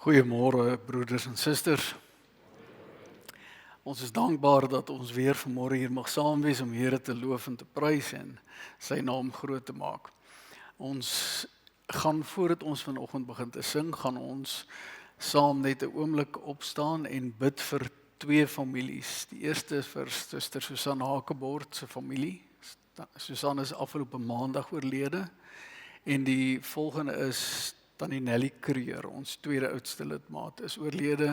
Goeiemôre broeders en susters. Ons is dankbaar dat ons weer vanmôre hier mag saam wees om Here te loof en te prys en sy naam groot te maak. Ons gaan voordat ons vanoggend begin te sing, gaan ons saam net 'n oomblik opstaan en bid vir twee families. Die eerste is vir Suster Susan Hakebord se familie. Susan is afgelope maandag oorlede en die volgende is Tannie Nelly Kreur, ons tweede oudste lidmaat, is oorlede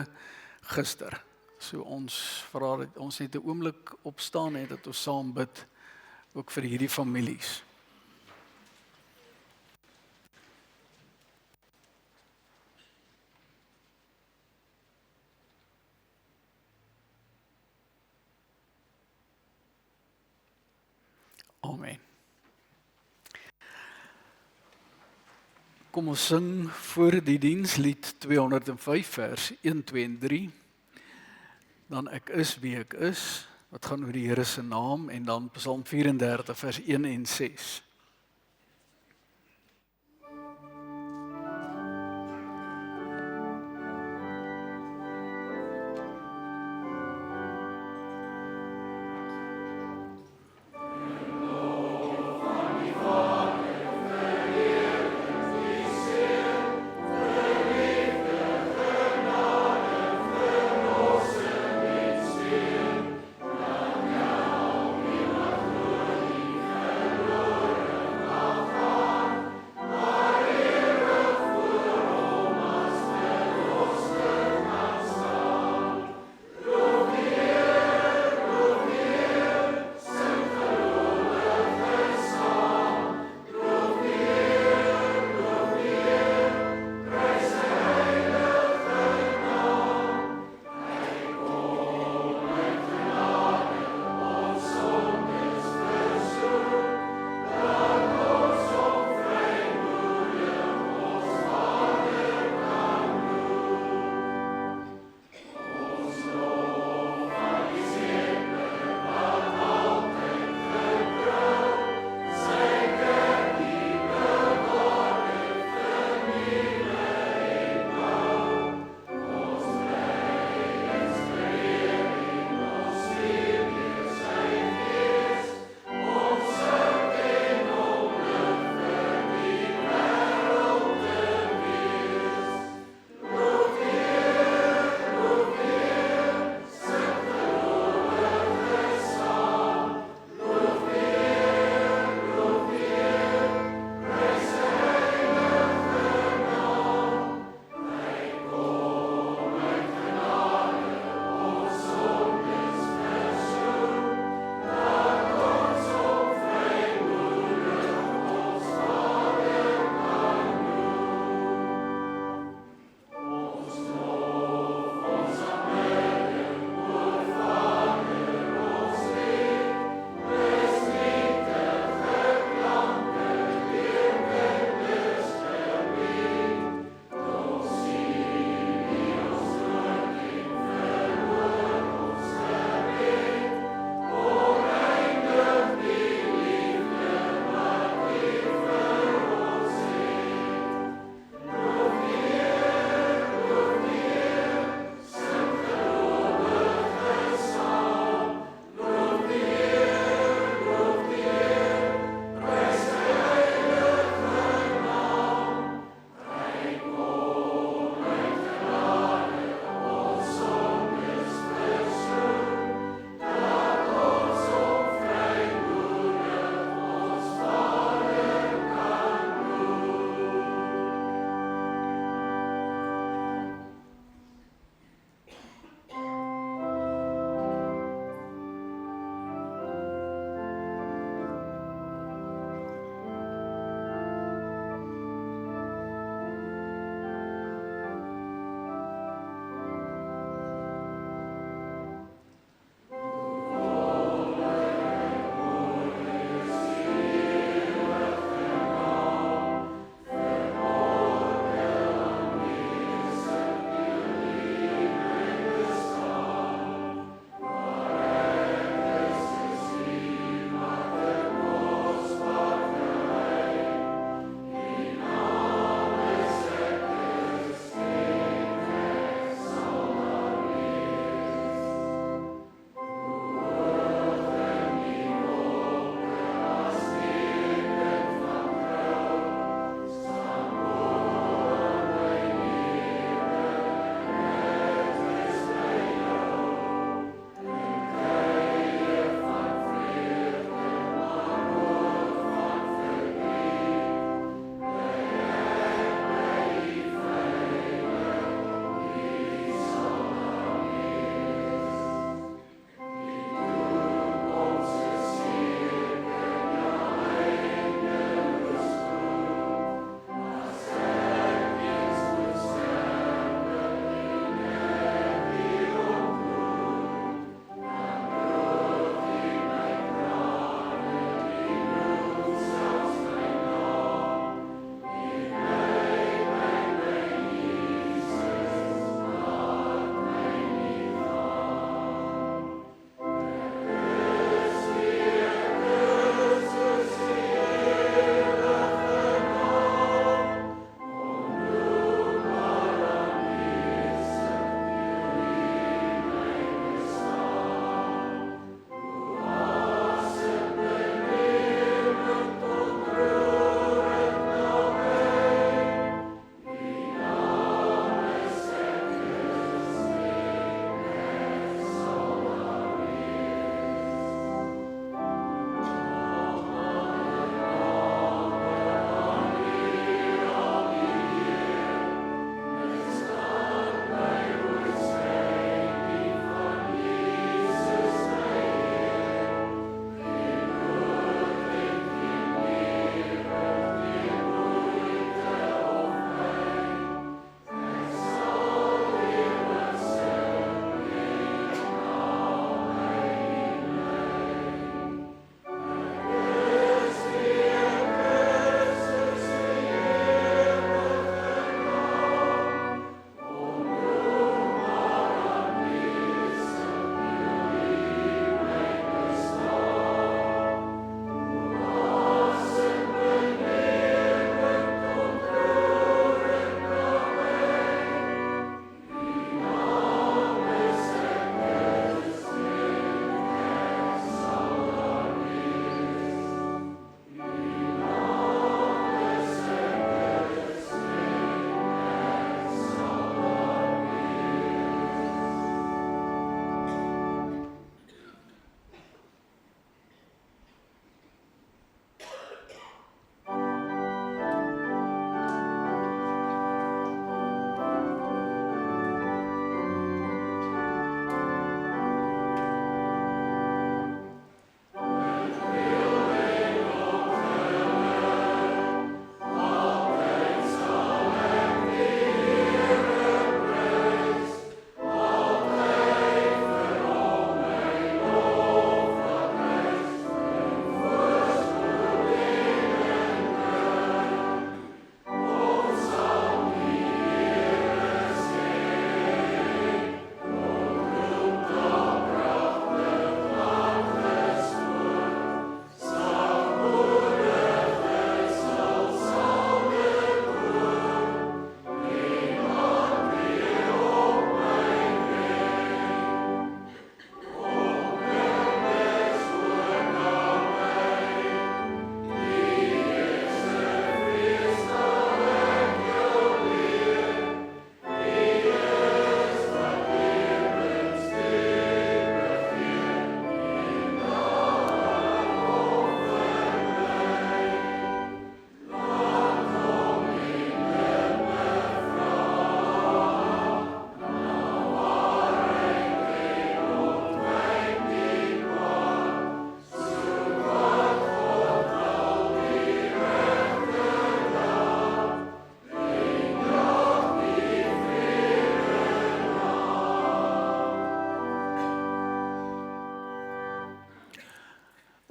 gister. So ons vra dat ons net 'n oomblik opstaan en dat ons saam bid ook vir hierdie families. Amen. Kom ons sing voor die diens lied 205 vers 1, 2 en 3. Dan ek is wie ek is, wat gaan oor die Here se naam, en dan Psalm 34 vers 1 en 6.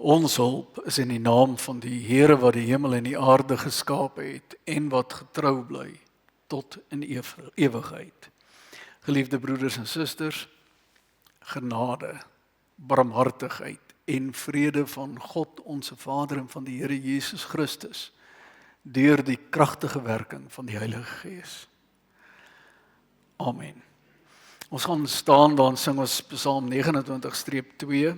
Ons hulp is in die naam van die Here wat die hemel en die aarde geskaap het en wat getrou bly tot in ewigheid. Geliefde broeders en susters, genade, barmhartigheid en vrede van God onsse Vader en van die Here Jesus Christus deur die kragtige werking van die Heilige Gees. Amen. Ons gaan staan, dan sing ons Psalm 29-2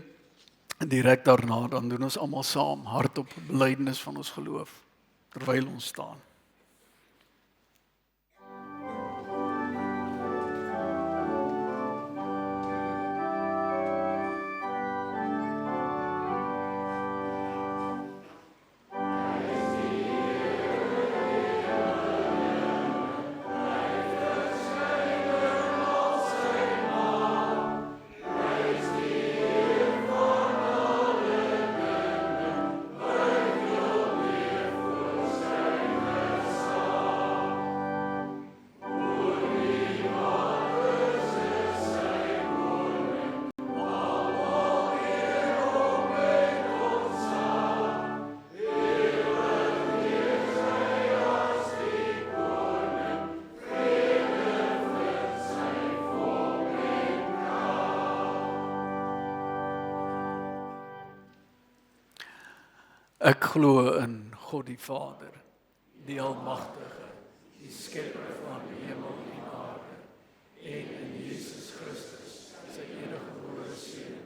en direk daarna dan doen ons almal saam hardop belydenis van ons geloof terwyl ons staan. Ek glo in God die Vader, die Almagtige, die Skepper van hemel en aarde, en in Jesus Christus, sy enige gebore Seun,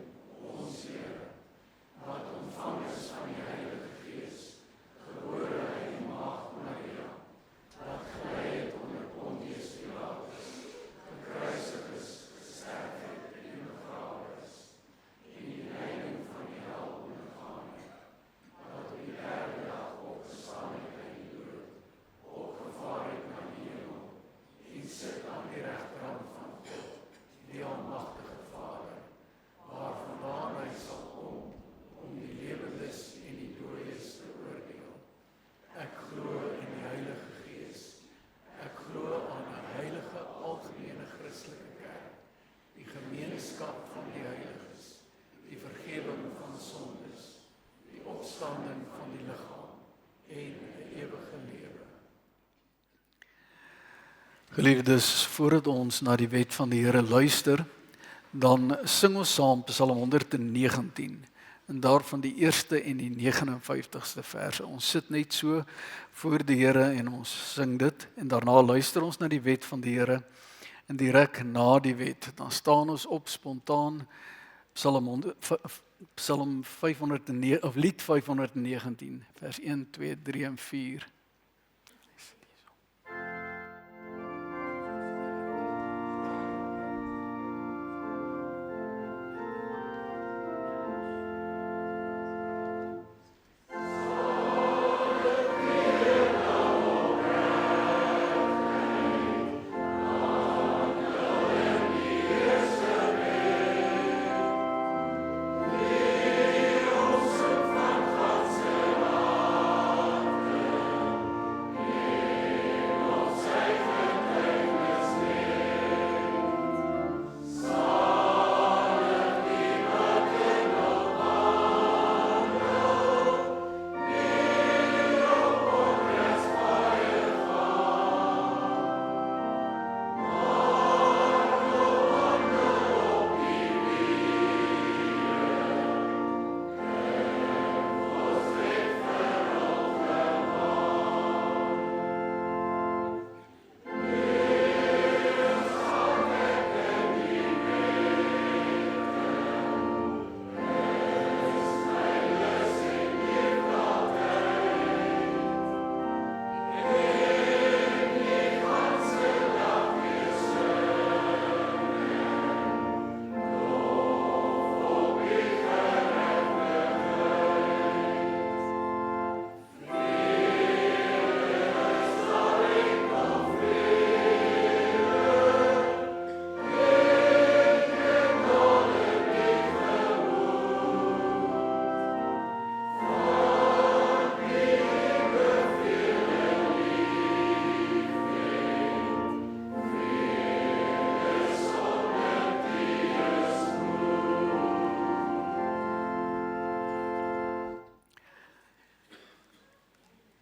ons Here, wat ontvang is van die Heilige Gees, gebore uit die Maagd Maria, wat gelei het onder Pontius Pilatus, gekruisig is, gesterf het en begrawe is, en die lyding van die hel ondergaan het, dat op die derde dag opgestaan het uit die dood, opgevaar het na die hemel, en sit aan die regterhand van God, die Almagtige Vader, waarvandaan hy sal kom, om die lewendes en die dooies te oordeel. Ek glo in die Heilige Gees, ek glo aan die heilige algemene Christelike kerk, die gemeenskap van die heiliges, die vergewing van sondes, die opstanding van die liggaam en die ewige lewe. Geliefdes, voordat ons na die wet van die Here luister, dan sing ons saam Psalm 119 en daarvan die eerste en die 59ste verse. Ons sit net so voor die Here en ons sing dit en daarna luister ons na die wet van die Here en direk na die wet, dan staan ons op spontaan Psalm 509 of lied 519 vers 1, 2, 3 en 4.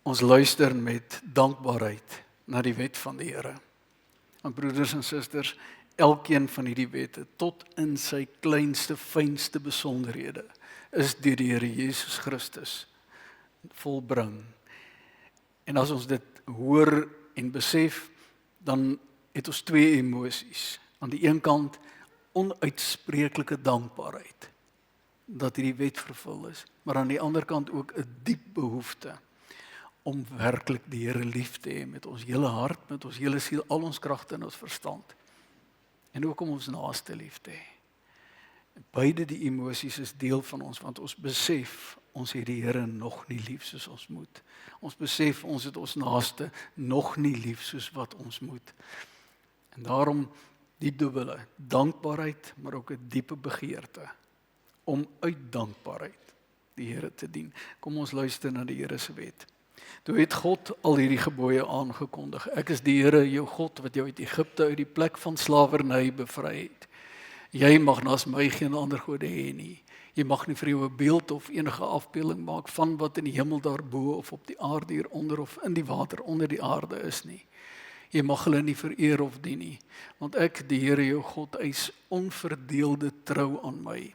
Ons luister met dankbaarheid na die wet van die Here. Want broeders en susters, elkeen van hierdie wette, tot in sy kleinste, fynste besonderhede, is deur die Here Jesus Christus volbring. En as ons dit hoor en besef, dan het ons twee emosies. Aan die een kant onuitspreeklike dankbaarheid dat hierdie wet vervul is, maar aan die ander kant ook 'n diep behoefte om werklik die Here lief te hê met ons hele hart, met ons hele siel, al ons kragte en ons verstand. En ook om ons naaste lief te hê. Beide die emosies is deel van ons, want ons besef ons het die Here nog nie lief soos ons moet. Ons besef ons het ons naaste nog nie lief soos wat ons moet. En daarom die dubbele, dankbaarheid, maar ook 'n diepe begeerte om uit dankbaarheid die Here te dien. Kom ons luister na die Here se wet. Toe het God al hierdie gebooie aangekondig. Ek is die Here, jou God, wat jou uit Egipte, uit die plek van slawerny bevry het. Jy mag naas my geen ander gode hê nie. Jy mag nie vir jou 'n beeld of enige afbeelding maak van wat in die hemel daarbo of op die aarde hieronder of in die water onder die aarde is nie. Jy mag hulle nie vereer of dien nie, want ek, die Here jou God, eis onverdeelde trou aan my.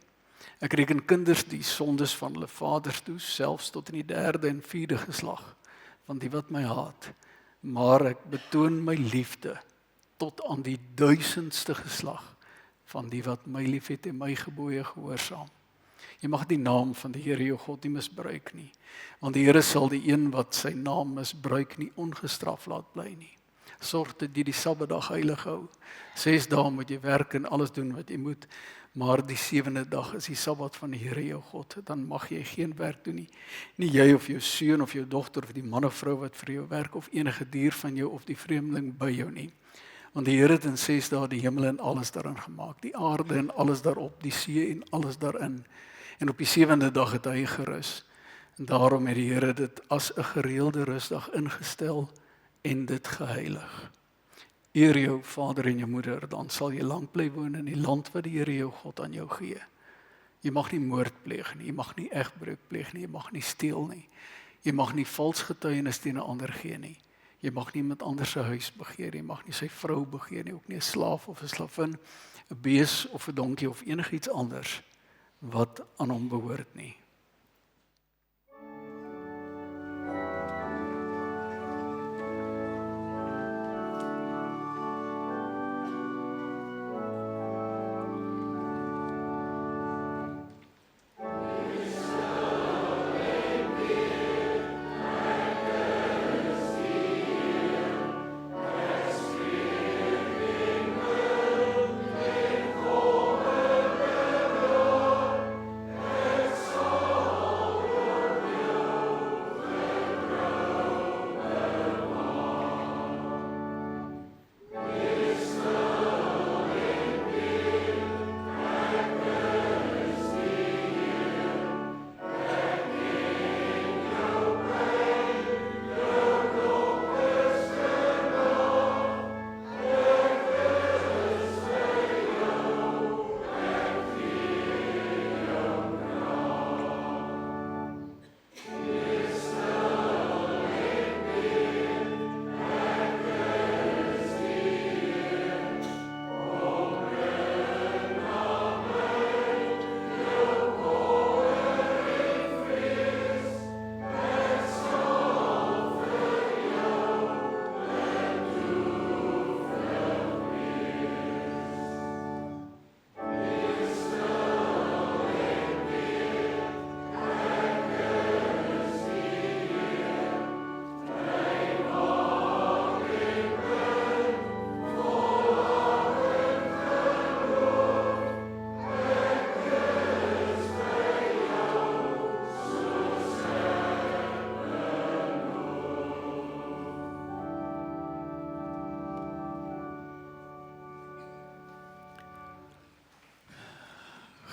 Ek reken kinders die sondes van hulle vaders toe, selfs tot in die 3de en 4de geslag, van die wat my haat. Maar ek betoon my liefde tot aan die 1000ste geslag, van die wat my liefhet en my gebooie gehoorsaam. Jy mag die naam van die Here jou God nie misbruik nie, want die Here sal die een wat sy naam misbruik nie ongestraf laat bly nie. Sorg dat jy die Sabbatdag heilig hou. 6 dae moet jy werk en alles doen wat jy moet, maar die 7de dag is die Sabbat van die Here jou God. Dan mag jy geen werk doen nie. Nie jy of jou seun of jou dogter of die man of vrou wat vir jou werk of enige dier van jou of die vreemdeling by jou nie. Want die Here het in 6 dae die hemel en alles daarin gemaak, die aarde en alles daarop, die see en alles daarin. En op die 7de dag het hy gerus. En daarom het die Here dit as 'n gereelde rusdag ingestel en dit geheilig. Eer jou vader en jou moeder, dan sal jy lank bly woon in die land wat die Here jou God aan jou gee. Jy mag nie moord pleeg nie, jy mag nie egbreuk pleeg nie, jy mag nie steel nie. Jy mag nie vals getuienis teen 'n ander gee nie. Jy mag nie met ander se huis begeer nie, jy mag nie sy vrou begeer nie, ook nie 'n slaaf of 'n slavin, 'n bees of 'n donkie of enigiets anders wat aan hom behoort nie.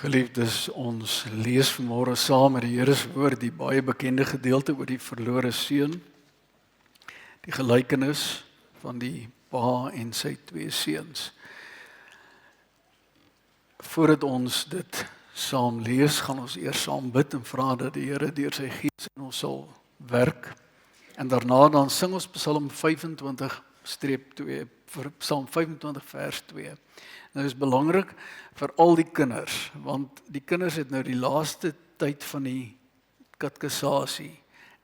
Geliefdes, ons lees vanmôre saam met die Here se woord die baie bekende gedeelte oor die verlore seun, die gelykenis van die pa en sy 2 seuns. Voordat ons dit saam lees, gaan ons eers saam bid en vra dat die Here deur sy Gees in ons sal werk. En daarna dan sing ons Psalm 25-2, vir Psalm 25 vers 2. Nou is belangrik vir al die kinders, want die kinders het nou die laaste tyd van die katekisasie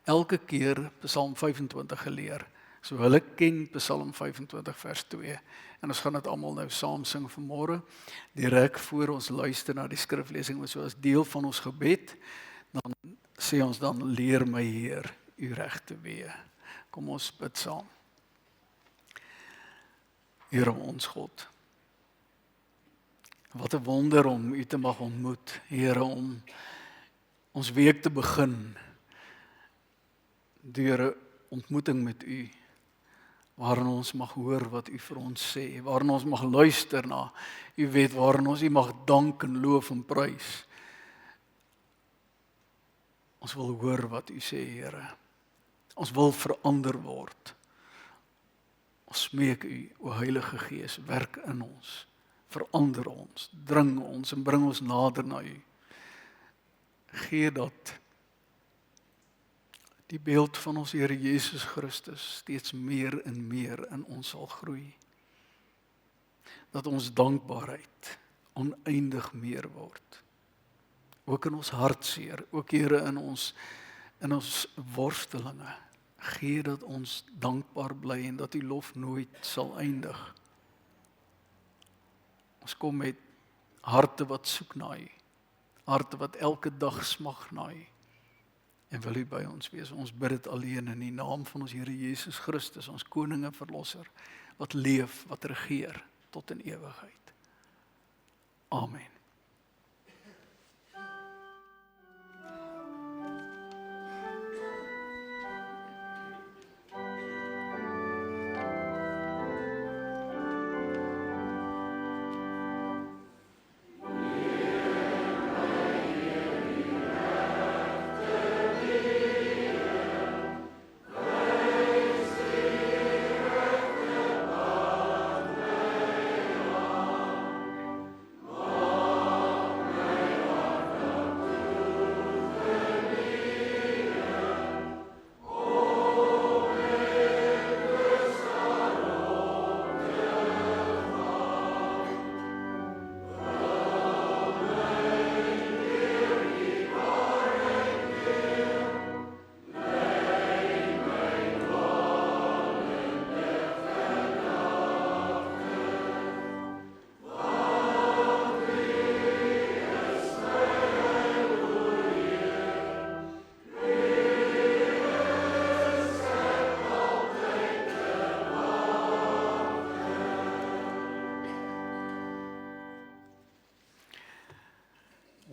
elke keer Psalm 25 geleer. So hulle ken Psalm 25 vers 2. En ons gaan dit almal nou saam sing vanmôre. Direk voor ons luister na die skriflesing, so as deel van ons gebed, dan sê ons dan, leer my Heer u regte weë. Kom ons bid saam. Here ons God, wat 'n wonder om u te mag ontmoet, Here, om ons week te begin deur 'n ontmoeting met u, waarin ons mag hoor wat u vir ons sê, waarin ons mag luister na u wet, waarin ons u mag dank en loof en prys. Ons wil hoor wat u sê, Here. Ons wil verander word. Ons smeek u, o Heilige Gees, werk in ons, verander ons, dring ons en bring ons nader na u. Gee dat die beeld van ons Here Jesus Christus steeds meer en meer in ons sal groei. Dat ons dankbaarheid oneindig meer word. Ook in ons hartseer, ook Here in ons worstelinge. Gee dat ons dankbaar bly en dat u lof nooit sal eindig. Ons kom met harte wat soek na u, harte wat elke dag smag na u. En wil u by ons wees. Ons bid dit alleen in die naam van ons Here Jesus Christus, ons koning en verlosser, wat leef, wat regeer tot in ewigheid. Amen.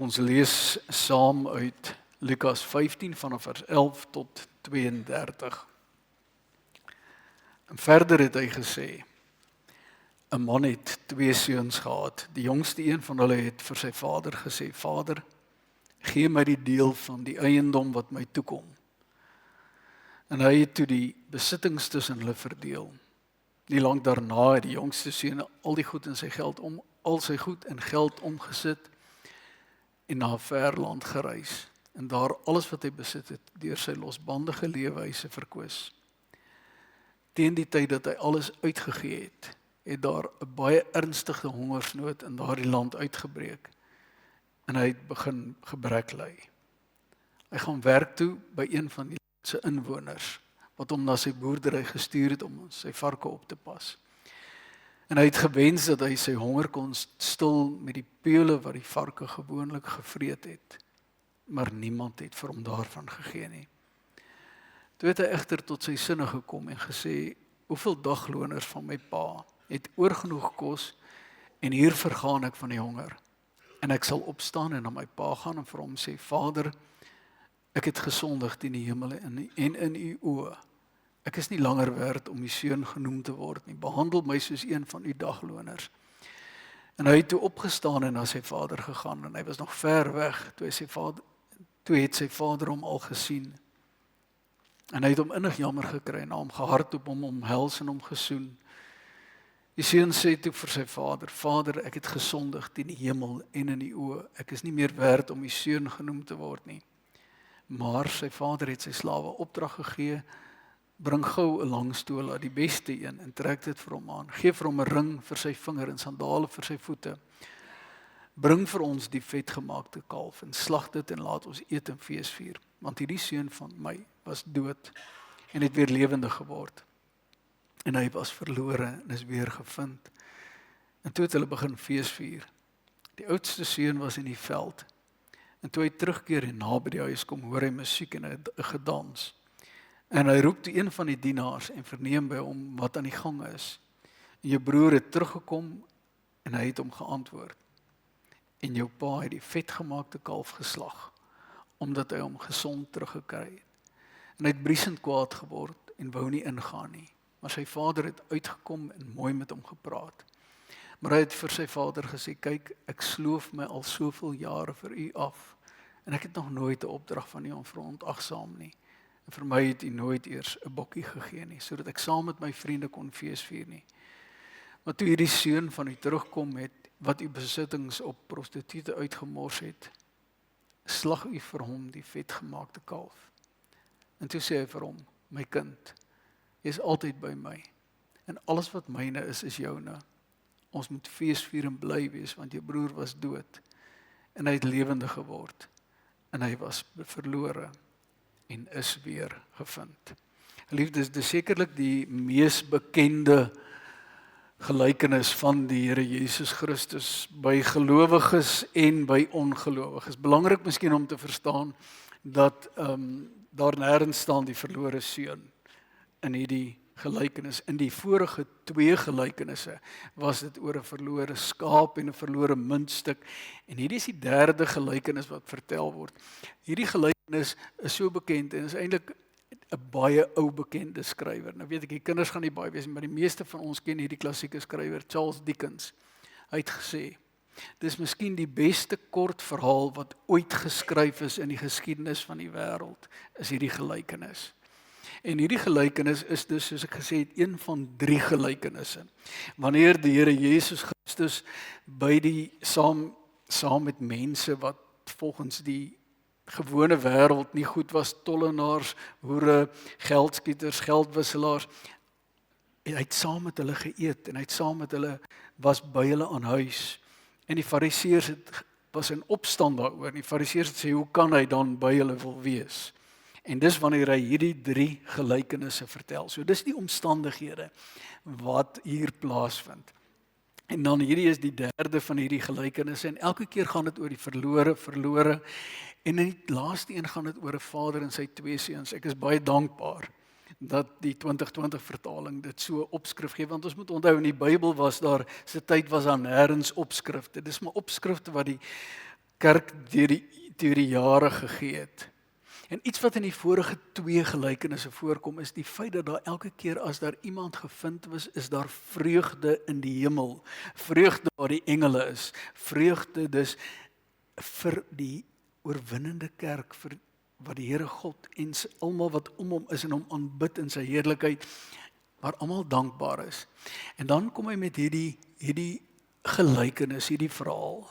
Ons lees saam uit Lukas 15 vanaf vers 11 tot 32. En verder het hy gesê, 'n man het 2 seuns gehad. Die jongste een van hulle het vir sy vader gesê, Vader, gee my die deel van die eiendom wat my toekom. En hy het toe die besittings tussen hulle verdeel. Nie lank daarna het die jongste seun al die goed in sy geld al sy goed in geld omgesit en na 'n ver land gereis en daar alles wat hy besit het deur sy losbandige leefwyse verkwis. Teen die tyd dat hy alles uitgegee het daar 'n baie ernstige hongersnood in daardie land uitgebreek en hy het begin gebrek ly. Hy gaan werk toe by een van die se inwoners wat hom na sy boerdery gestuur het om sy varke op te pas. En hy het gewens dat hy sy honger kon stil met die peule wat die varke gewoonlik gevreet het, maar niemand het vir hom daarvan gegee nie. Toe het hy egter tot sy sinne gekom en gesê, hoeveel dagloners van my pa het oorgenoeg kos en hier vergaan ek van die honger. En ek sal opstaan en na my pa gaan en vir hom sê, Vader, ek het gesondig teen die hemel en in u oë. Ek is nie langer werd om u seun genoem te word nie. Behandel my soos een van u dagloners. En hy het toe opgestaan en na sy vader gegaan en hy was nog ver weg toe het sy vader hom al gesien. En hy het hom innig jammer gekry en na hom gehardloop om omhels en hom gesoen. Die seun sê toe vir sy vader, Vader, ek het gesondig teen die hemel en in u oë. Ek is nie meer werd om u seun genoem te word nie. Maar sy vader het sy slawe opdrag gegee bring gou 'n lang stola, die beste een, en trek dit vir hom aan. Geef vir hom 'n ring vir sy vinger en sandale vir sy voete. Bring vir ons die vetgemaakte kalf en slag dit en laat ons eet en fees vier. Want hierdie seun van my was dood en het weer lewendig geword. En hy was verlore en is weer gevind. En toe het hulle begin fees vier. Die oudste seun was in die veld. En toe hy terugkeer en naby die huis kom, hoor hy musiek en 'n gedans. En hy roep toe een van die dienaars en verneem by hom wat aan die gang is. En jou broer het teruggekom en hy het hom geantwoord. En jou pa het die vetgemaakte kalf geslag, omdat hy hom gesond teruggekry het. En hy het briesend kwaad geword en wou nie ingaan nie. Maar sy vader het uitgekom en mooi met hom gepraat. Maar hy het vir sy vader gesê, kyk, ek sloof my al soveel jare vir u af, en ek het nog nooit 'n opdrag van u onverondagsaam nie. En vir my het u nooit eers 'n bokkie gegee nie, sodat ek saam met my vriende kon fees vier nie. Maar toe hierdie seun van u terugkom het, wat u besittings op prostituie uitgemors het, slag u vir hom die vetgemaakte kalf. En toe sê hy vir hom, my kind, jy is altyd by my, en alles wat myne is joune. Ons moet fees vier en bly wees, want jou broer was dood, en hy het lewendig geword, en hy was verlore, en is weer gevind. Geliefdes, dis sekerlik die mees bekende gelykenis van die Here Jesus Christus by gelowiges en by ongelowiges. Belangrik miskien om te verstaan dat daar nêrens staan die verlore seun in hierdie gelykenis. In die vorige twee gelykenisse was dit oor 'n verlore skaap en 'n verlore muntstuk, en hierdie is die derde gelykenis wat vertel word. Hierdie gelykenis is so bekend en is eintlik 'n baie ou bekende skrywer. Nou weet ek, die kinders gaan nie baie wees, maar die meeste van ons ken hierdie klassieke skrywer, Charles Dickens. Hy het gesê, dis miskien die beste kort verhaal wat ooit geskryf is in die geskiedenis van die wêreld, is hierdie gelykenis. En hierdie gelykenis is dus, soos ek gesê het, een van 3 gelykenisse. Wanneer die Here Jesus Christus by die saam met mense wat volgens die gewone wêreld nie goed was, tollenaars, hoere, geldskieters, geldwisselaars, en hy het saam met hulle geëet, en hy het saam met hulle, was by hulle aan huis, en die fariseërs was in opstand daaroor, en die fariseërs het sê, hoe kan hy dan by hulle wil wees? En dis wanneer hy hierdie 3 gelykenisse vertel. So dis die omstandighede wat hier plaasvind. En dan hierdie is die derde van hierdie gelykenisse, en elke keer gaan dit oor die verlore, en in die laaste een gaan dit oor 'n vader en sy 2 seuns. Ek is baie dankbaar dat die 2020 vertaling dit so opskrif gee, want ons moet onthou, in die Bybel was daar, se tyd was daar nêrens opskrifte. Dis maar opskrifte wat die kerk deur die jare gegee het. En iets wat in die vorige 2 gelykenisse voorkom, is die feit dat daar elke keer as daar iemand gevind was, is daar vreugde in die hemel. Vreugde waar die engele is. Vreugde dus vir die oorwinnende kerk, vir wat die Here God en almal wat om hom is en hom aanbid in sy heerlikheid, waar almal dankbaar is. En dan kom hy met hierdie gelykenis, hierdie verhaal.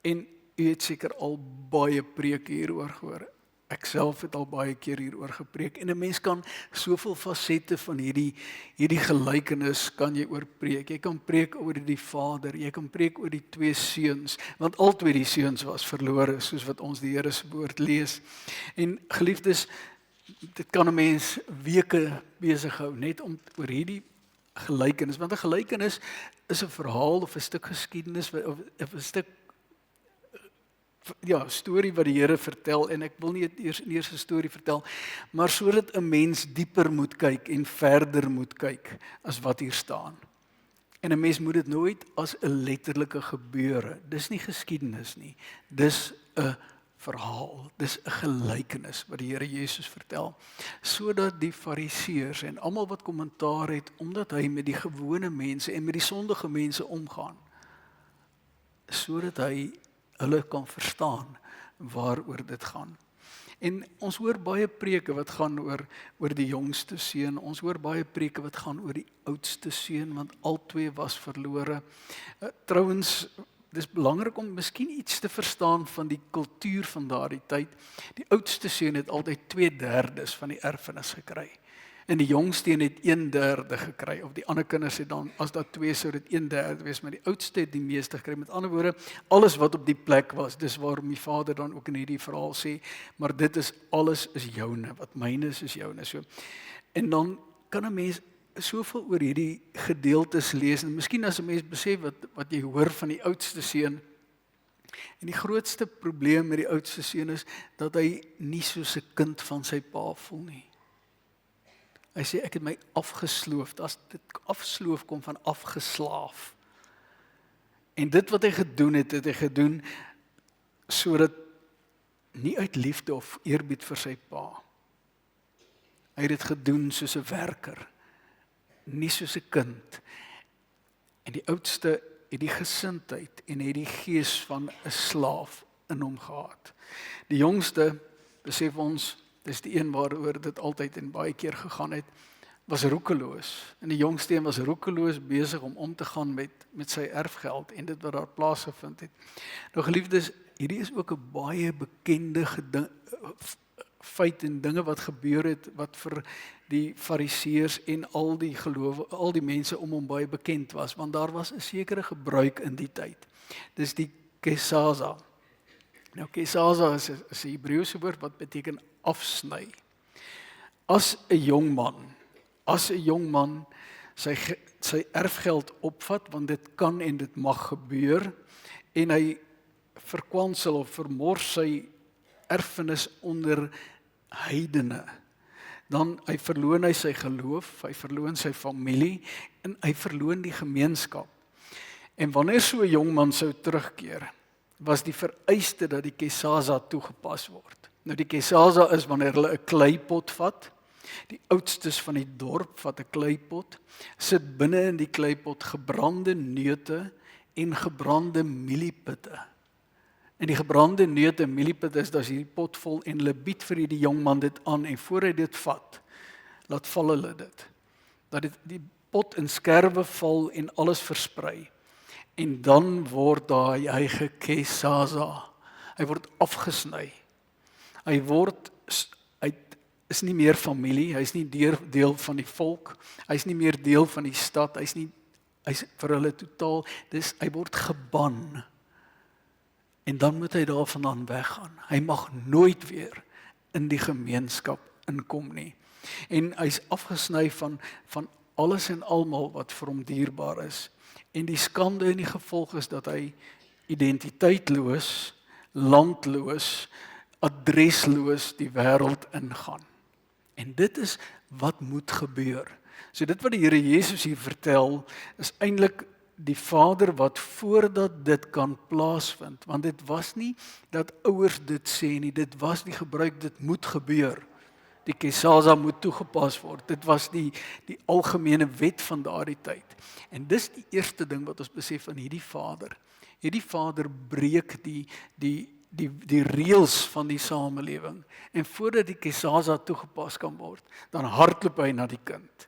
En u het seker al baie preke hieroor gehoor. Ek self het al baie keer hieroor gepreek, en 'n mens kan soveel fasette van hierdie gelykenis kan jy oor preek. Jy kan preek oor die vader, jy kan preek oor die 2 seuns, want albei die seuns was verlore, soos wat ons die Here se woord lees. En geliefdes, dit kan 'n mens weke besig hou net om oor hierdie gelykenis, want 'n gelykenis is 'n verhaal of 'n stuk geskiedenis of 'n stuk storie wat die Here vertel, en ek wil nie eers 'n storie vertel, maar sodat 'n mens dieper moet kyk en verder moet kyk as wat hier staan. En 'n mens moet dit nooit as 'n letterlike gebeure, dis nie geskiedenis nie, dis 'n verhaal, dis 'n gelykenis wat die Here Jesus vertel, sodat die fariseërs en almal wat kommentaar het, omdat hy met die gewone mense en met die sondige mense omgaan, sodat hy hulle kan verstaan waaroor dit gaan. En ons hoor baie preke wat gaan oor die jongste seun, ons hoor baie preke wat gaan oor die oudste seun, want albei was verlore. Trouwens, dis belangrik om miskien iets te verstaan van die kultuur van daardie tyd. Die oudste seun het altyd 2/3 van die erfenis gekry. En die jongste een het 1/3 gekry, of die ander kinders het dan, as daar 2 sou dit 1/3 wees, maar die oudste het die meeste gekry. Met ander woorde, alles wat op die plek was, dis waarom die vader dan ook in hierdie verhaal sê, maar dit is, alles is joune, wat myne is joune. So. En dan kan 'n mens soveel oor hierdie gedeeltes lees, en miskien as 'n mens besef wat jy hoor van die oudste seun, en die grootste probleem met die oudste seun is, dat hy nie soos 'n kind van sy pa voel nie. Hy sê, ek het my afgesloof, as dit afsloof kom van afgeslaaf. En dit wat hy gedoen het, het hy gedoen, sodat, nie uit liefde of eerbied vir sy pa. Hy het dit gedoen soos 'n werker, nie soos 'n kind. En die oudste het die gesindheid en het die gees van 'n slaaf in hom gehad. Die jongste, besef ons, dis die een waaroor dit altyd en baie keer gegaan het, was roekeloos. En die jongste een was roekeloos besig om te gaan met sy erfgeld en dit wat daar plaasgevind het. Nou geliefdes, hierdie is ook 'n baie bekende feit en dinge wat gebeur het, wat vir die fariseërs en al die mense om hom baie bekend was, want daar was 'n sekere gebruik in die tyd. Dis die kesaza. Nou kesaza is 'n Hebreëse woord wat beteken afsny. As 'n jong man sy erfgeld opvat, want dit kan en dit mag gebeur, en hy verkwansel of vermors sy erfenis onder heidene, dan verloon hy sy geloof, hy verloon sy familie, en hy verloon die gemeenskap. En wanneer so 'n jong man sou terugkeer, was die vereiste dat die kesaza toegepas word. Nou die kesaza is wanneer hulle 'n kleipot vat, die oudstes van die dorp vat 'n kleipot, sit binne in die kleipot gebrande neute en gebrande mieliepitte. En die gebrande neute en mieliepitte is hierdie pot vol, en hulle bied vir hierdie jong man dit aan, en voor hy dit vat, laat val hulle dit. Dat die pot in skerwe val en alles versprei. En dan word hy gekesaza. Hy word afgesny. Hy is nie meer familie, hy is nie deel van die volk, hy is nie meer deel van die stad, hy is vir hulle totaal, hy word geban. En dan moet hy daarvandaan weggaan. Hy mag nooit weer in die gemeenskap inkom nie. En hy's afgesny van alles en almal wat vir hom dierbaar is. En die skande en die gevolg is dat hy identiteitloos, landloos, adresloos die wêreld ingaan. En dit is wat moet gebeur. So dit wat die Here Jesus hier vertel, is eintlik die Vader wat voordat dit kan plaasvind, want dit was nie dat ouers dit sê nie, dit was die gebruik, dit moet gebeur. Die kesaza moet toegepas word. Dit was die algemene wet van daardie tyd. En dis die eerste ding wat ons besef van hierdie Vader. Hierdie Vader breek die reëls van die samelewing. En voordat die kesaza toegepas kan word, dan hardloop hy na die kind.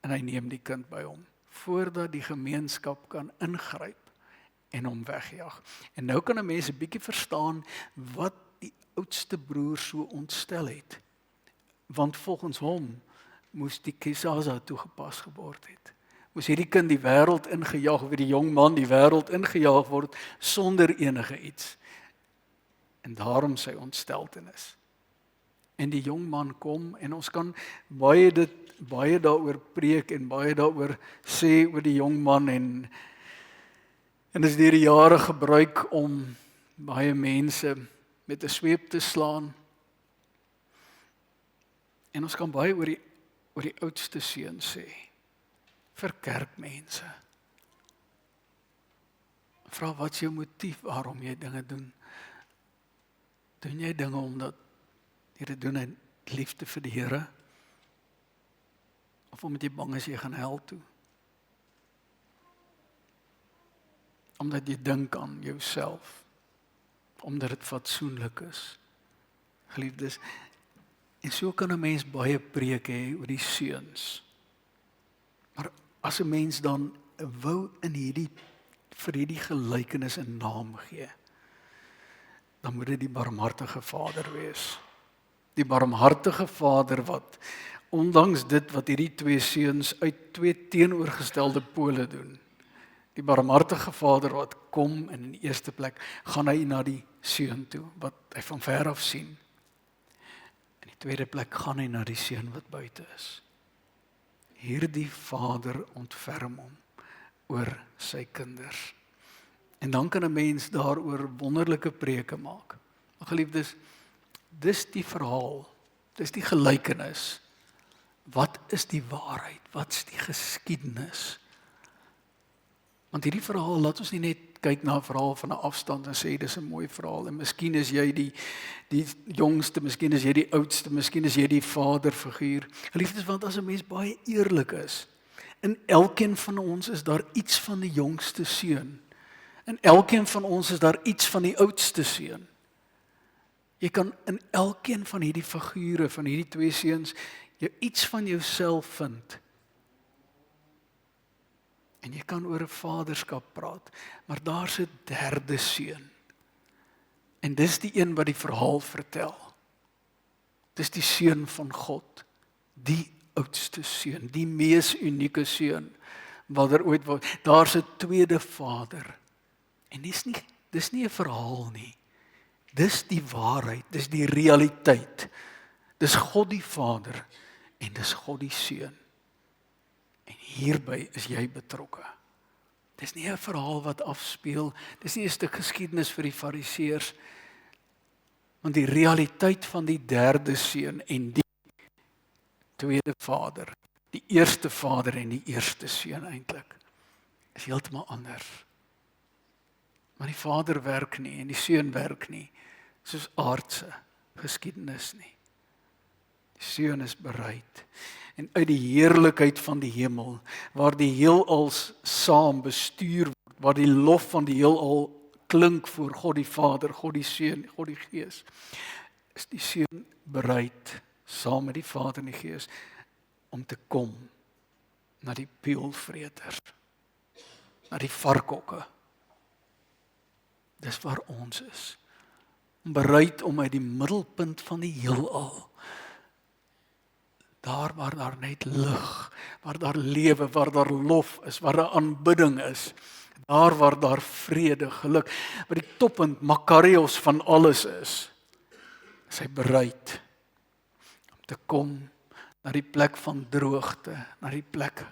En hy neem die kind by hom, voordat die gemeenskap kan ingryp en hom wegjaag. En nou kan 'n mens 'n bietjie verstaan wat die oudste broer so ontstel het. Want volgens hom moes die kesaza toegepas geword het. Moes hierdie kind die wêreld ingejaag, of die jong man die wêreld ingejaag word sonder enige iets. En daarom sy ontsteltenis. En die jong man kom, en ons kan baie daaroor preek en baie daaroor sê oor die jong man, en is deur die jare gebruik om baie mense met 'n sweep te slaan. En ons kan baie oor die oudste seun sê, vir kerkmense. Vra, wat is jou motief waarom jy dinge doen? Doen jy dinge omdat jy dit doen uit liefde vir die Here? Of omdat jy bang is jy gaan hel toe? Omdat jy dink aan jouself, omdat dit fatsoenlik is. Geliefdes, en so kan 'n mens baie preek hê oor die seuns. Maar as 'n mens dan wou vir hierdie gelykenis 'n naam gee, dan moet dit die barmhartige Vader wees. Die barmhartige Vader wat ondanks dit wat hierdie twee seuns uit twee teenoorgestelde pole doen. Die barmhartige vader wat kom en in die eerste plek gaan hy na die seun toe wat hy van ver af sien. In die tweede plek gaan hy na die seun wat buite is. Hierdie vader ontferm hom oor sy kinders. En dan kan 'n mens daaroor wonderlike preke maak. Maar geliefdes, dis die verhaal, dis die gelykenis. Wat is die waarheid? Wat is die geskiedenis? Want hierdie verhaal laat ons nie net kyk na 'n verhaal van 'n afstand en sê dis 'n mooi verhaal en miskien is jy die jongste, miskien is jy die oudste, miskien is jy die vaderfiguur. Geliefdes, want as 'n mens baie eerlik is, in elkeen van ons is daar iets van die jongste seun. In elkeen van ons is daar iets van die oudste seun. Jy kan in elkeen van hierdie figure, van hierdie twee seuns, iets van jouself vind. En jy kan oor 'n vaderskap praat, maar daar's 'n derde seun. En dis die een wat die verhaal vertel. Dis die seun van God, die oudste seun, die mees unieke seun wat er ooit was. Daar's 'n tweede vader. En dis nie 'n verhaal nie. Dis die waarheid, dis die realiteit. Dis God die Vader en dis God die Seun. En hierby is jy betrokke. Dis nie 'n verhaal wat afspeel, dis nie 'n stuk geskiedenis vir die Fariseërs, want die realiteit van die derde seun en die tweede vader, die eerste vader en die eerste seun eintlik, is heeltemal anders. Maar die vader werk nie en die seun werk nie soos aardse geskiedenis nie. Die seun is bereid. En uit die heerlikheid van die hemel, waar die heelal saam bestuur word, waar die lof van die heelal klink voor God die Vader, God die Seun, God die Gees, is die seun bereid, saam met die Vader en die Gees, om te kom na die peulvreters, na die varkhokke. Dis waar ons is. Bereid om uit die middelpunt van die heelal, daar waar daar net lig, waar daar lewe, waar daar lof is, waar daar aanbidding is, daar waar daar vrede, geluk, waar die toppunt, Makarios van alles is hy bereid om te kom na die plek van droogte, na die plek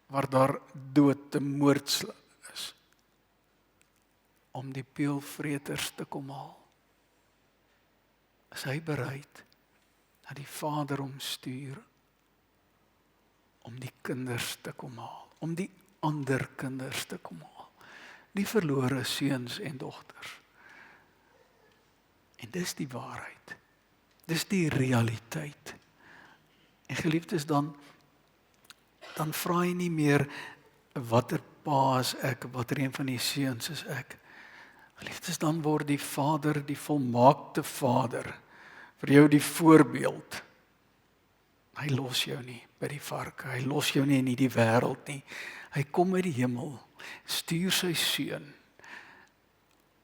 waar daar dood, te moord is, om die peulvreters te kom haal. Is hy bereid dat die Vader hom stuur om die kinders te kom haal, om die ander kinders te kom haal, die verlore seuns en dogters. En dis die waarheid, dis die realiteit. En geliefdes, dan vra jy nie meer watter pa is ek, watter een van die seuns is ek. Geliefdes, dan word die Vader, die volmaakte Vader, vir jou die voorbeeld. Hy los jou nie by die varke, hy los jou nie in die wêreld nie. Hy kom uit die hemel, stuur sy seun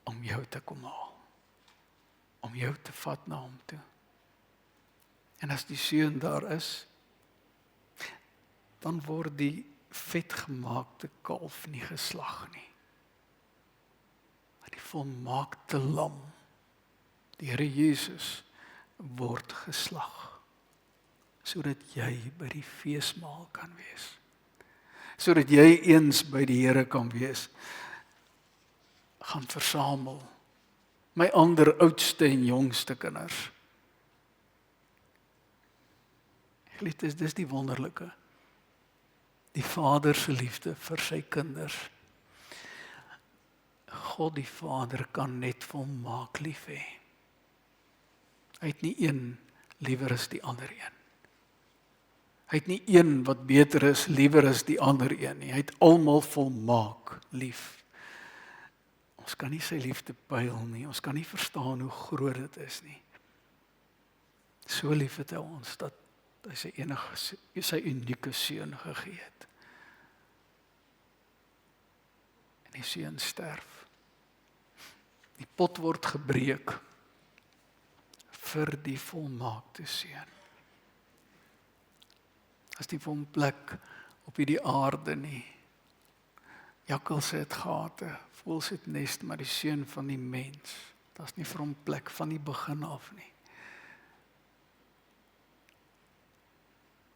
om jou te kom haal, om jou te vat na hom toe. En as die seun daar is, dan word die vetgemaakte kalf nie geslag nie. Maar die volmaakte lam, die Here Jesus, word geslag, sodat jy by die feesmaal kan wees, sodat jy eens by die Here kan wees, gaan versamel, my ander oudste en jongste kinders. Geliefdes, dis die wonderlike, die Vader se liefde vir sy kinders. God die Vader kan net volmaak lief hê. Hy het nie een liewer as die ander een. Hy het nie een wat beter is liewer as die ander een nie. Hy het almal volmaak lief. Ons kan nie sy liefde pyl nie. Ons kan nie verstaan hoe groot dit is nie. So lief het hy ons dat hy sy unieke seun gegee het. En die seun sterf. Die pot word gebreek vir die volmaakte seun. As nie vir hom plek op hierdie aarde nie. Jakkalse het gate, voëls het nest, maar die seun van die mens, daar's nie vir hom plek van die begin af nie.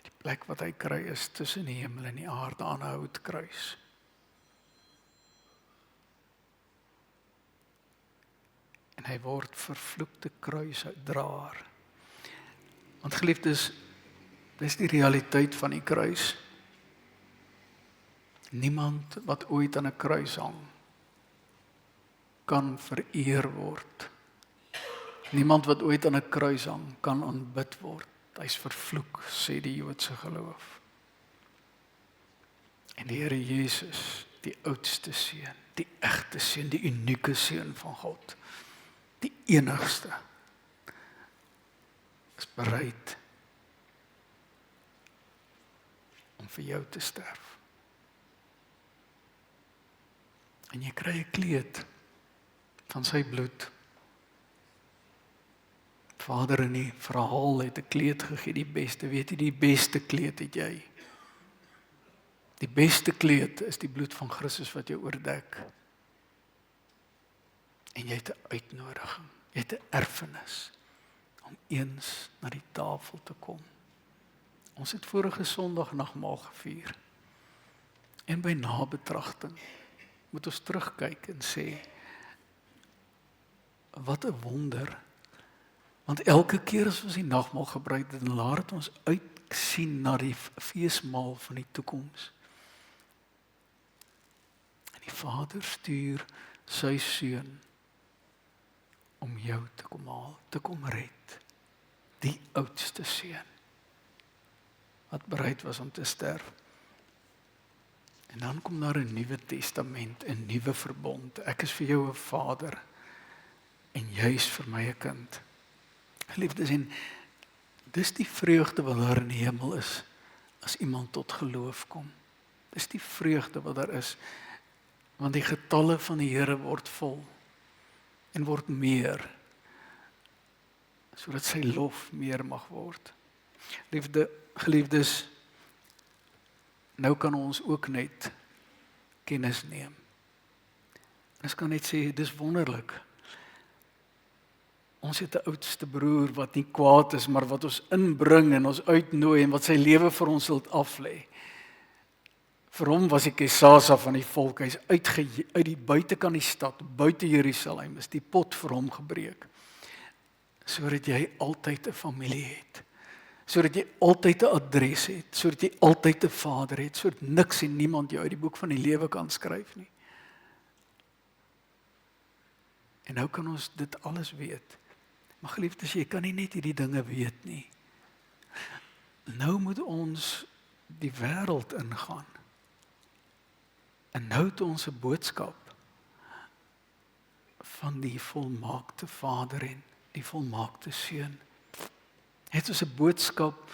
Die plek wat hy kry is tussen die hemel en die aarde aan 'n houtkruis. En hy word vervloekte kruisdraer. Want geliefdes, dis die realiteit van die kruis. Niemand wat ooit aan 'n kruis hang, kan vereer word. Niemand wat ooit aan 'n kruis hang, kan aanbid word. Hy's vervloek, sê die Joodse geloof. En die Here Jesus, die oudste seun, die egte seun, die unieke seun van God, die enigste, is bereid om vir jou te sterf. En jy kry 'n kleed van sy bloed. Vader in die verhaal het 'n kleed gegee, die beste, weet jy, die beste kleed het jy. Die beste kleed is die bloed van Christus wat jou oordek. En jy het 'n uitnodiging, jy het 'n erfenis om eens na die tafel te kom. Ons het vorige Sondag nagmaal gevier. En by nabetragting moet ons terugkyk en sê, wat 'n wonder. Want elke keer as ons die nagmaal gebruik, dan laat dit ons uitsien na die feesmaal van die toekoms. En die Vader stuur sy seun om jou te kom haal, te kom red. Die oudste seun wat bereid was om te sterf. En dan kom daar 'n nuwe testament, 'n nuwe verbond. Ek is vir jou 'n vader en jy is vir my 'n kind. Geliefdes, en dis die vreugde wat daar in die hemel is as iemand tot geloof kom. Dis die vreugde wat daar is, want die getalle van die Here word vol en word meer, sodat sy lof meer mag word. Geliefdes, nou kan ons ook net kennis neem. Ons kan net sê, dis wonderlik. Ons het 'n oudste broer wat nie kwaad is, maar wat ons inbring en ons uitnooi en wat sy lewe vir ons wil aflê. Vir hom was die Kesasa van die volk, hy's uit die buitekant die stad, buite Jerusalem, is die pot vir hom gebreek. Sodat jy altyd 'n familie het. Sodat jy altyd 'n adres het, sodat jy altyd 'n vader het, sodat niks en niemand jou uit die boek van die lewe kan skryf nie. En nou kan ons dit alles weet. Maar geliefdes, jy kan nie net hierdie dinge weet nie. Nou moet ons die wêreld ingaan. En nou het ons 'n boodskap van die volmaakte Vader en die volmaakte Seun. Het ons 'n boodskap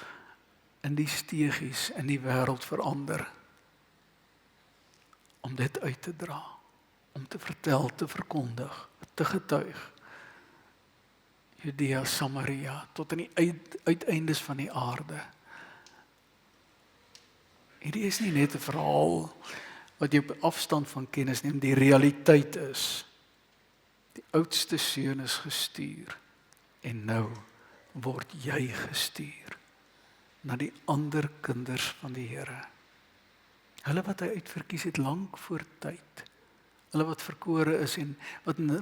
in die steegies in die wêreld verander. Om dit uit te dra, om te vertel, te verkondig, te getuig. Judea, Samaria, tot aan die uiteindes van die aarde. Hierdie is nie net 'n verhaal wat jy op afstand van kennis neem, die realiteit is. Die oudste seun is gestuur en nou word jy gestuur na die ander kinders van die Here. Hulle wat hy uitverkies het lank voor tyd. Hulle wat verkore is en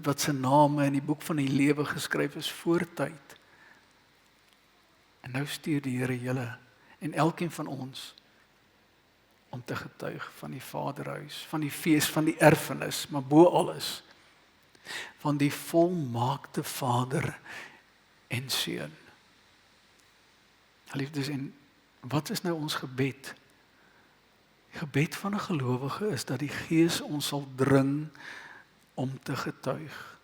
wat se name in die boek van die lewe geskryf is voor tyd. En nou stuur die Here julle en elkeen van ons om te getuig van die Vaderhuis, van die fees, van die erfenis, maar bo alles van die volmaakte Vader en Seun. Geliefdes, en wat is nou ons gebed? Die gebed van 'n gelowige is dat die Gees ons sal dring om te getuig.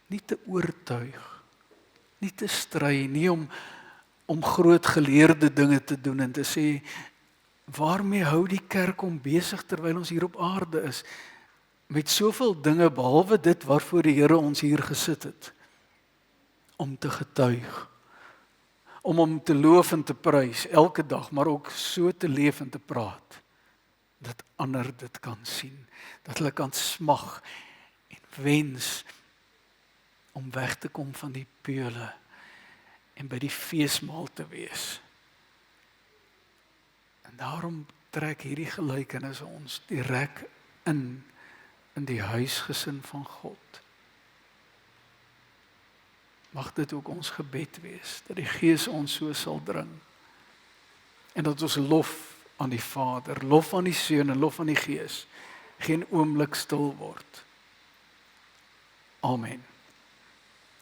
Nie te oortuig, nie te stry, nie om groot geleerde dinge te doen en te sê, waarmee hou die kerk om besig terwyl ons hier op aarde is? Met soveel dinge behalwe dit waarvoor die Here ons hier gesit het. Om te getuig. om hom te loof en te prys elke dag, maar ook so te leef en te praat dat ander dit kan sien, dat hulle kan smag en wens om weg te kom van die peule en by die feesmaal te wees. En daarom trek hierdie gelykenis ons direk in die huisgesin van God. Mag dit ook ons gebed wees, dat die Gees ons so sal dring, en dat ons lof aan die Vader, lof aan die Seun en lof aan die Gees, geen oomblik stil word. Amen.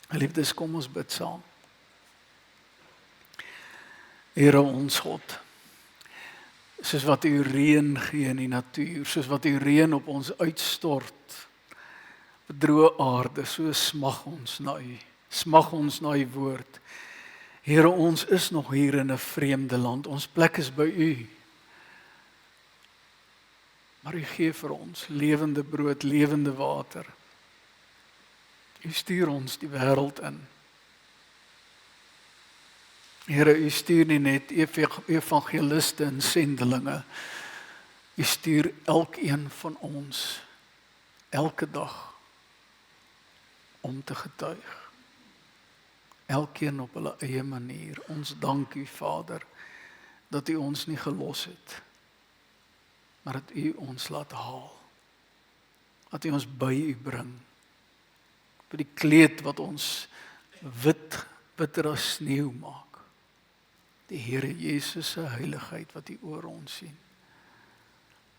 Geliefdes, kom ons bid saam. Here ons God, soos wat U reën gee in die natuur, soos wat U reën op ons uitstort, op droë aarde, so smag ons na U, smag ons na U woord. Here, ons is nog hier in 'n vreemde land, ons plek is by U. Maar U gee vir ons lewende brood, lewende water. U stuur ons die wêreld in. Here, U stuur nie net evangeliste en sendelinge. U stuur elkeen van ons elke dag om te getuig. Elkeen op hulle eie manier. Ons dank U, Vader, dat U ons nie gelos het, maar dat U ons laat haal. Dat U ons by U bring. By die kleed wat ons witter as sneeu maak. Die Here Jesus se heiligheid wat U oor ons sien.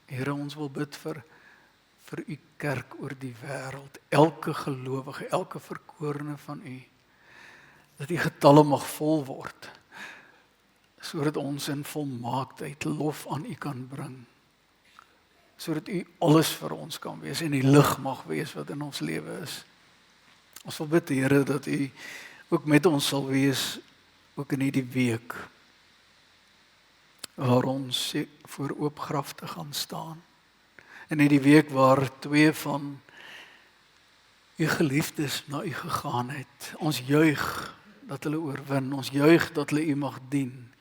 Here, ons wil bid vir U kerk oor die wêreld, elke gelowige, elke verkorene van U, dat die getalle mag vol word, sodat ons in volmaaktheid lof aan U kan bring, sodat U alles vir ons kan wees en die lig mag wees wat in ons lewe is. Ons wil bid, Here, dat U ook met ons sal wees, ook in hierdie week, waar ons voor oop grafte gaan staan. En in die week waar 2 van U geliefdes na U gegaan het. Ons juig dat hulle oorwin, ons juig dat hulle U mag dien.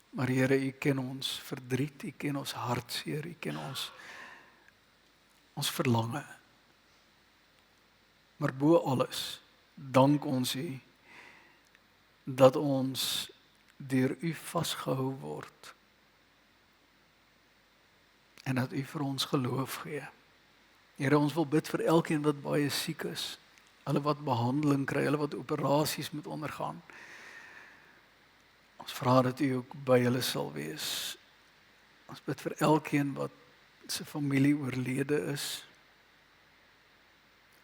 Maar Here, U ken ons verdriet, U ken ons hartseer, U ken ons verlange. Maar bo alles, dank ons U, dat ons deur U vasgehou word. En dat U vir ons geloof gee. Here, ons wil bid vir elkeen wat baie siek is, hulle wat behandeling kry, hulle wat operasies moet ondergaan. Ons vra dat U ook by hulle sal wees. Ons bid vir elkeen wat se familie oorlede is.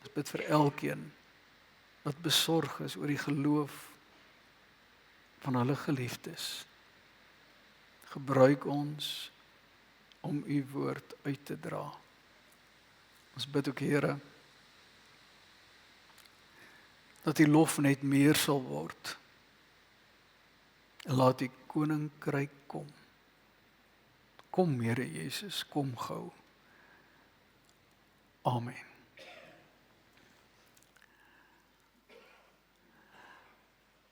Ons bid vir elkeen wat besorg is oor die geloof van hulle geliefdes. Gebruik ons om U woord uit te dra. Ons bid ook, Here, dat U lof net meer sal word. En laat U koninkryk kom. Kom, Here Jesus, kom gou. Amen.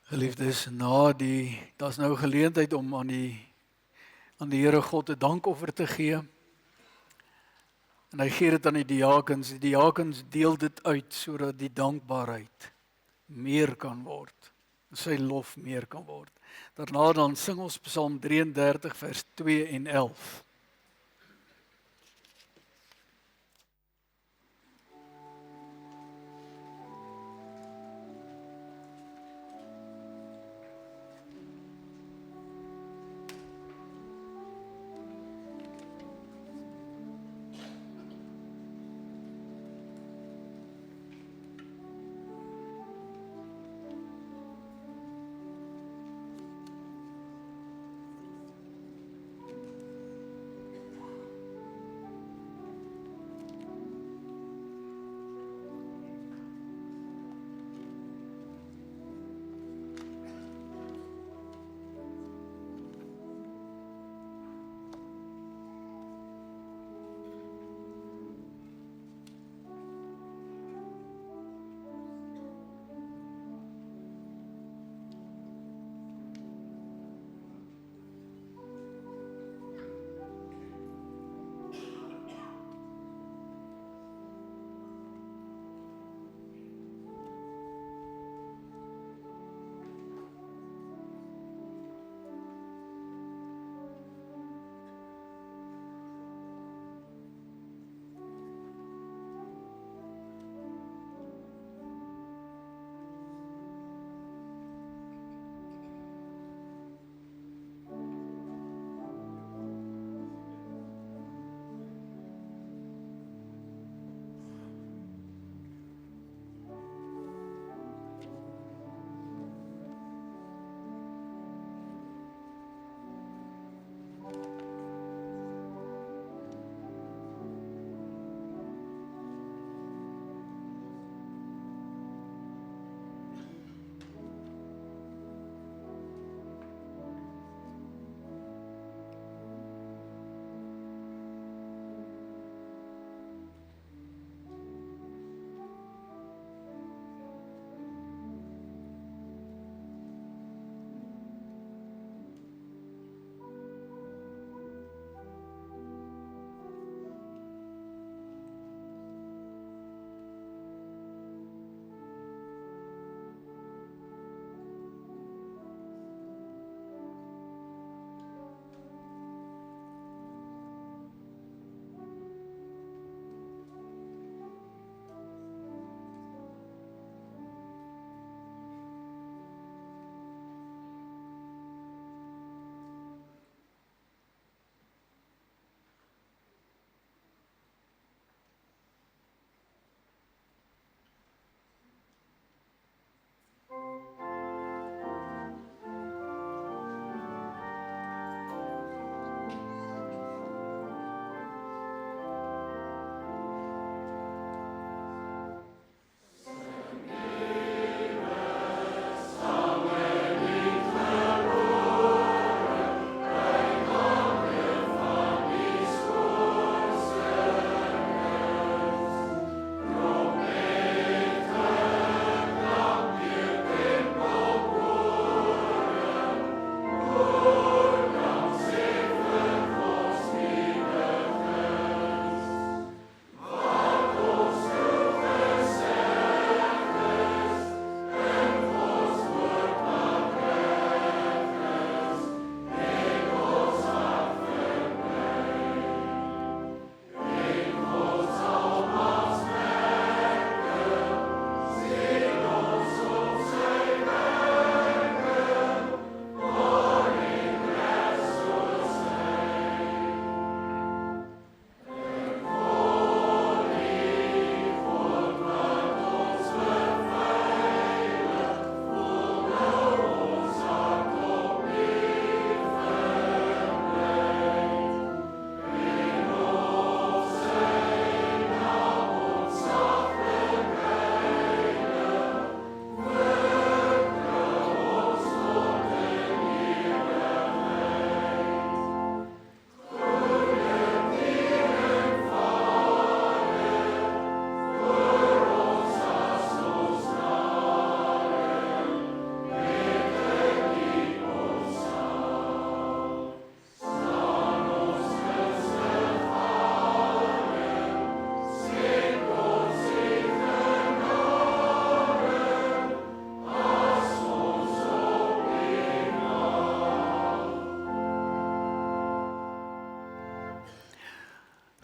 Geliefdes, daar's nou geleentheid om aan die Here God 'n dankoffer te gee. En hy gee dit aan die diakens. Die diakens deel dit uit sodat die dankbaarheid meer kan word. Sy lof meer kan word. Daarna dan sing ons Psalm 33 vers 2 en 11.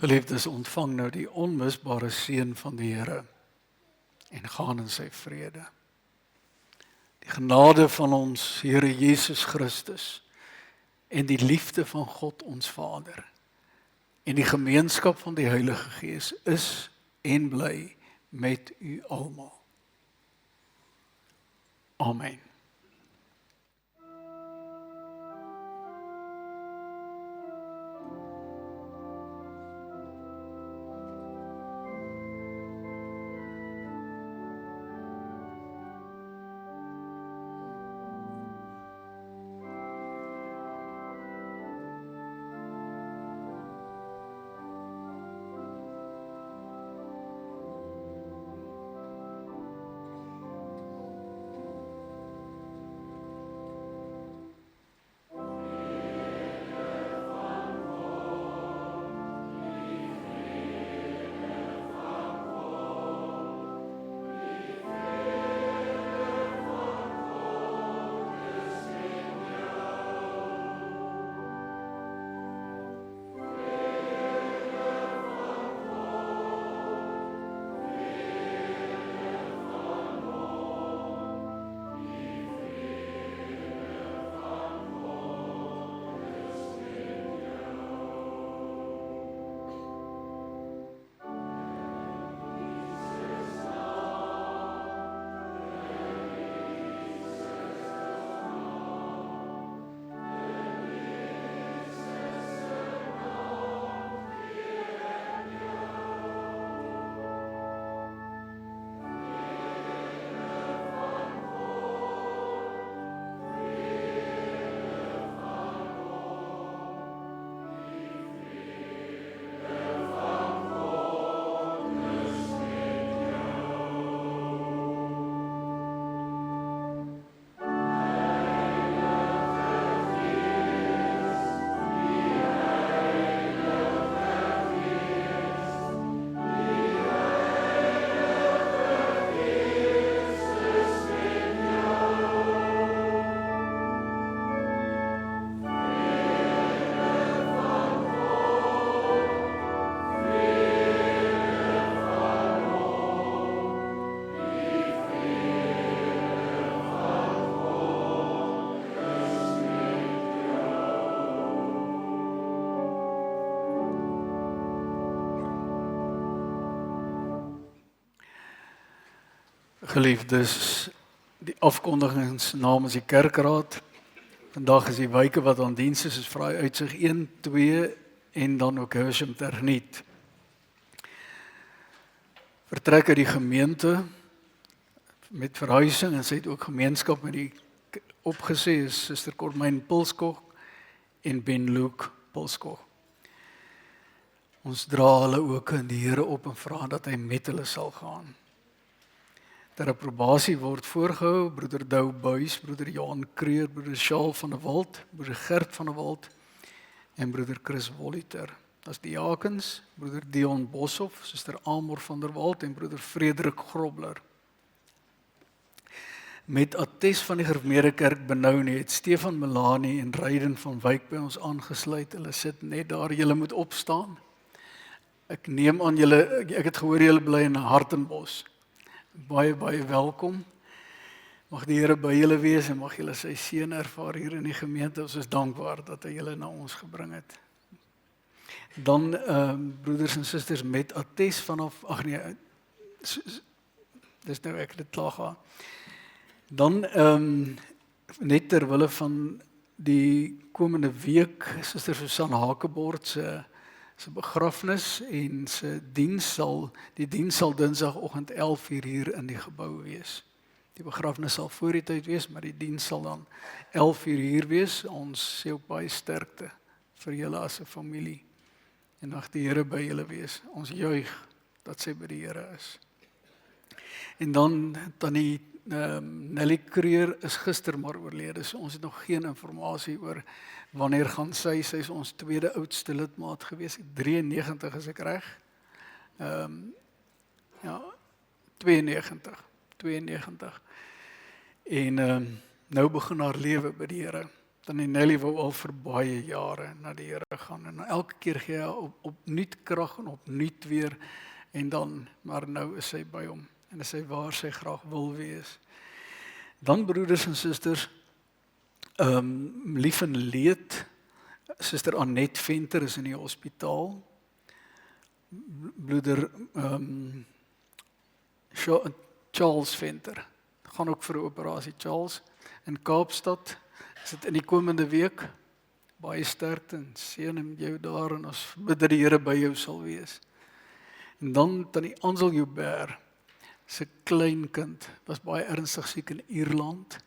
Geliefdes, ontvang nou die onmisbare seën van die Here en gaan in sy vrede. Die genade van ons Here Jesus Christus en die liefde van God ons Vader en die gemeenskap van die Heilige Gees is en bly met u almal. Amen. Geliefdes, die afkondigings namens die kerkraad. Vandag is die wyke wat aan diens is vraai uitsig 1, 2 en dan ook Hersham Terniet. Vertrek uit die gemeente met verhuising en sy het ook gemeenskap met die opgesê is Suster Cormyn Pulskog en Ben Luke Pulskog. Ons dra hulle ook in die Here op en vra dat hy met hulle sal gaan. Ter approbasie word voorgehou broeder Dou Buys, broeder Johan Kreer, broeder Charles van der Walt, broeder Gert van der Walt en broeder Chris Woliter. As diakens, broeder Dion Boshoff, suster Amor van der Walt en broeder Frederik Grobler. Met attest van die gereformeerde kerk Benoni het Stefan Melanie en Ryden van Wyk by ons aangesluit. Hulle sit net daar, julle moet opstaan. Ek neem aan julle, ek het gehoor julle bly in Hartenbos. Baie welkom. Mag die Here by julle wees en mag julle sy seën ervaar hier in die gemeente. Ons is dankbaar dat hy julle na ons gebring het. Dan broeders en susters met attest vanaf dis nou ek dit klaar gaan. Dan net ter wille van die komende week suster Susan Hakebord se begrafnis en die diens sal Dinsdagoggend 11:00 hier in die gebou wees. Die begrafnis sal voor die tyd wees, maar die diens sal dan 11:00 hier wees. Ons sê ook baie sterkte vir julle as 'n familie. En mag die Here by julle wees. Ons juig dat sy by die Here is. En dan tannie Nelly Kreer is gister maar oorlede. So ons het nog geen inligting oor wanneer gaan sy is ons tweede oudste lidmaat gewees. 93 is ek reg? Ja, 92. En nou begin haar lewe by die Here. Tannie Nelly wou al vir baie jare na die Here gaan en elke keer gee hy opnuut krag en opnuut weer en dan, maar nou is sy by hom en is hy waar sy graag wil wees. Dan broeders en susters, lief en leed, Suster Annette Venter is in die hospitaal. Broeder Charles Venter gaan ook vir 'n operasie. Charles in Kaapstad. Is dit in die komende week? Baie sterkte en seën jou daar en ons bid dat die Here by jou sal wees. En dan tannie Ansel Joubert, sy kleinkind, was baie ernstig siek in Ierland.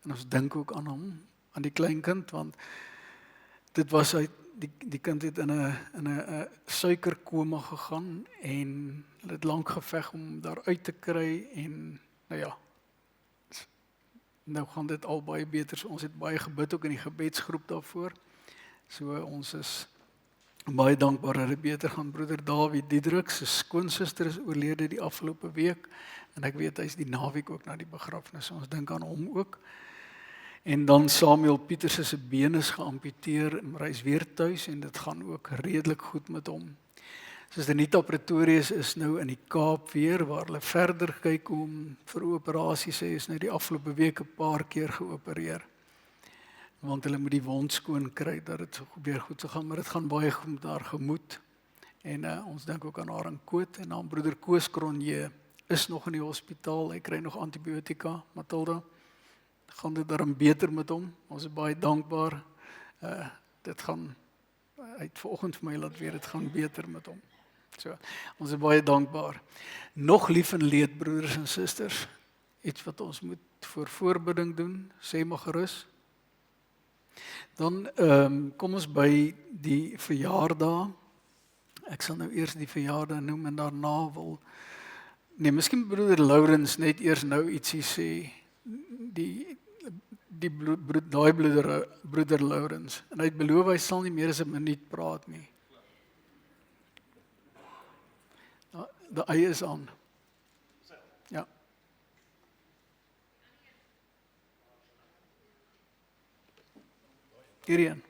En ons dink ook aan hom, aan die kleinkind, want dit was hy, die kind het in 'n suikerkoma gegaan en hulle het lank geveg om daar uit te kry en nou ja, nou gaan dit al baie beter. So ons het baie gebid ook in die gebedsgroep daarvoor. So ons is baie dankbaar dat dit beter gaan. Broeder Dawie Diederik, sy skoonsister is oorlede die afgelope week en ek weet hy is die naweek ook na die begrafnis. So ons dink aan hom ook. En dan Samuel Pieterse se been is geamputeer en hy is weer tuis en dit gaan ook redelik goed met hom. Soos Anita Pretorius is nou in die Kaap weer waar hulle verder kyk om vir operasies. Sy is nou die afgelope week 'n paar keer geopereer. Want hulle moet die wond skoon kry dat dit weer goed sou gaan, maar dit gaan baie goed met haar gemoed. En ons dink ook aan haar in Koot en dan broeder Koos Cronje is nog in die hospitaal. Hy kry nog antibiotika. Matilda, gaan dit daarom beter met hom? Ons is baie dankbaar. Dit gaan hy het vanoggend vir my laat weet dit gaan beter met hom. So, ons is baie dankbaar. Nog lief en leed broeders en susters. Iets wat ons moet vir voorbidding doen, sê maar gerus. Dan kom ons by die verjaardag. Ek sal nou eers die verjaardag noem en daarna wil miskien broeder Lourens net eers nou ietsie sê. Daai broeder Lourens en hy het beloof hy sal nie meer as 'n minuut praat nie. Die eie is aan. Ja. Hierheen.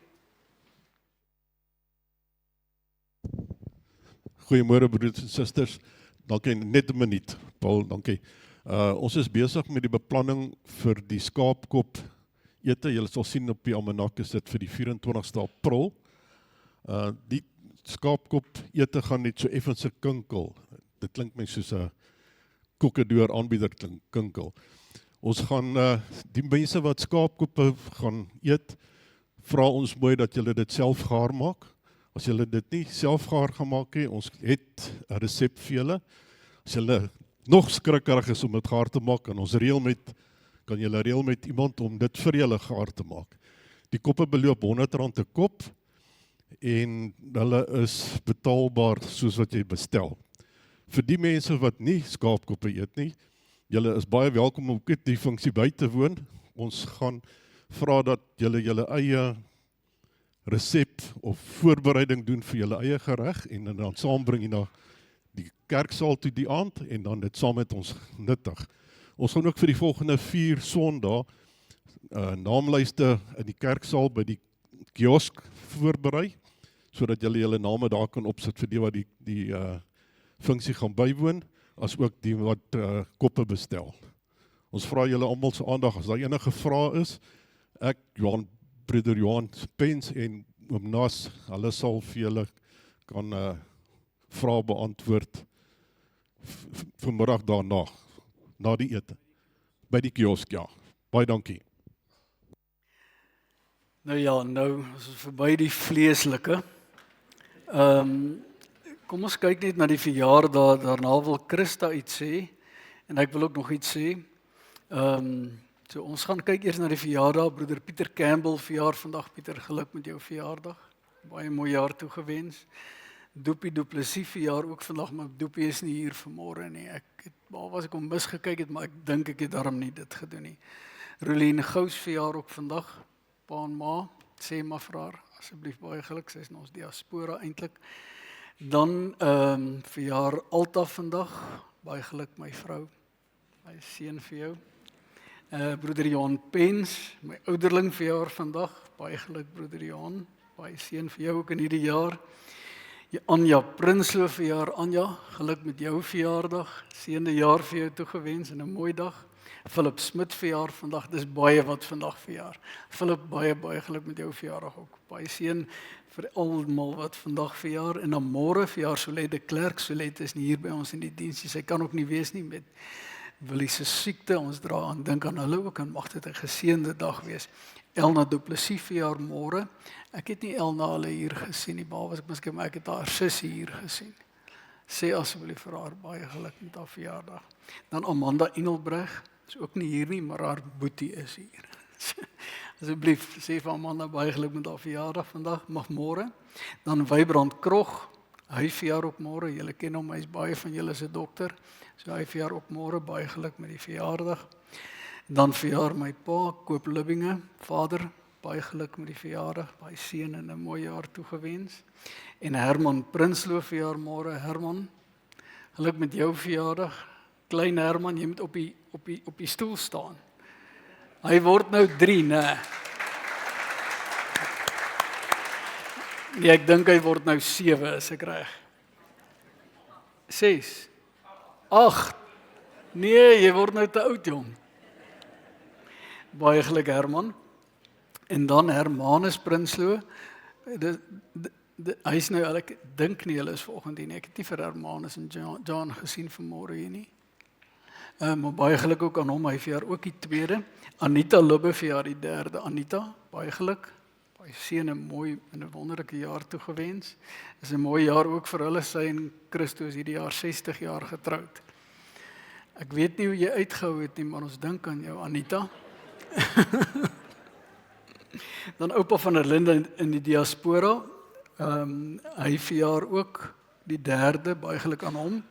Goeiemôre broeders en susters. Dankie, net 'n minuut. Paul, dankie. Ons is besig met die beplanning vir die skaapkop ete. Julle sal sien op die almanak is dit vir die 24ste April. Die skaapkop ete gaan net so effens 'n kinkel. Dit klink my soos 'n koekedoor aanbieder kinkel. Ons gaan die mense wat skaapkoppe gaan eet, vra ons mooi dat julle dit self gaar maak. As julle dit nie self gaar gemaak het, ons het 'n resep vir julle. As julle nog skrikkerig is om dit gaar te maak, kan julle reël met iemand om dit vir julle gaar te maak. Die koppe beloop R100 'n kop en hulle is betaalbaar soos wat jy bestel. Vir die mense wat nie skaapkoppe eet nie, julle is baie welkom om ook die funksie by te woon. Ons gaan vra dat julle eie resep of voorbereiding doen vir julle eie gereg en dan saambring jy na die kerksaal toe die aand en dan dit saam met ons nuttig. Ons gaan ook vir die volgende 4 Sondae naamlyste in die kerksaal by die kiosk voorberei, sodat julle name daar kan opsit vir die wat die funksie gaan bywoon, as ook die wat koppe bestel. Ons vra julle almal se aandag, as daar enige vrae is, ek, broeder Johan Pens en oom Nas, hulle sal vir julle kan vrae beantwoord vanmiddag daarna, na die ete, by die kiosk, ja. Baie dankie. Nou ja, nou is ons verby die vleeslike. Kom ons kyk net na die verjaardag, daarna wil Christa iets sê, en ek wil ook nog iets sê. So ons gaan kyk eers na die verjaardag, broeder Pieter Campbell verjaar vandag. Pieter, geluk met jou verjaardag. Baie mooi jaar toegeweens. Doopie Du Plessis verjaar ook vandag, maar Doopie is nie hier vanmôre nie. Was ek hom misgekyk het, maar ek dink ek het daarom nie dit gedoen nie. Rolien Gous verjaar ook vandag. Pa en ma, sê maar vir haar, asseblief baie geluk, sy is in ons diaspora eintlik. Dan verjaar Alta vandag, baie geluk my vrou, baie seën vir jou. Broeder Johan Pens, my ouderling verjaar vandag, baie geluk broeder Johan, baie seën vir jou ook in hierdie jaar. Anja Prinsloo verjaar, Anja, geluk met jou verjaardag, seënde jaar vir jou toegewens en 'n mooi dag. Philip Smit verjaar vandag, dis baie wat vandag verjaar. Philip, baie geluk met jou verjaardag ook. Baie seën vir almal wat vandag verjaar en dan môre verjaar Solet de Klerk. Solet is nie hier by ons in die diens nie. Sy kan ook nie wees nie met Willie se siekte. Ons dra aan, dink aan hulle ook en mag dit 'n geseënde dag wees. Elna Du Plessis verjaar môre. Ek het nie Elna hulle hier gesien nie, behalwe ek miskien maar ek het haar sussie hier gesien. Sê asseblief vir haar baie geluk met haar verjaardag. Dan Amanda Engelbreg, is ook nie hier nie, maar haar boetie is hier. Asseblief sê vir Amanda baie geluk met haar verjaardag vandag, mag môre. Dan Wybrand Krog, hy verjaar ook môre. Julle ken hom, hy's baie van julle se dokter. So hy verjaar ook môre, baie geluk met die verjaardag. Dan verjaar my pa, Koop Lubbinge, vader, baie geluk met die verjaardag, baie seën en 'n mooi jaar toegewens. En Herman Prinsloo verjaar môre. Herman, geluk met jou verjaardag. Klein Herman, jy moet op die stoel staan. Hy word nou 3, né? Nee, ek dink hy word nou 7, is ek reg. 6. 8. Nee, jy word nou te oud, jong. Baie geluk Herman. En dan Hermanus Prinsloo. Hy is nou, ek dink nie hulle is vanoggend hier nie. Ek het nie vir Hermanus en John gesien vanmôre hier nie. Maar baie geluk ook aan hom, hy verjaar ook die 2de. Anita Lubbe verjaar die 3de. Anita, baie geluk. Baie seën en mooi en 'n wonderlike jaar toegewens. Dis 'n mooi jaar ook vir hulle, sy en Christo is hierdie jaar 60 jaar getroud. Ek weet nie hoe jy uitgehou het nie, maar ons dink aan jou Anita. Dan oupa van der Linde in die diaspora. Hy verjaar ook die 3de, baie geluk aan hom.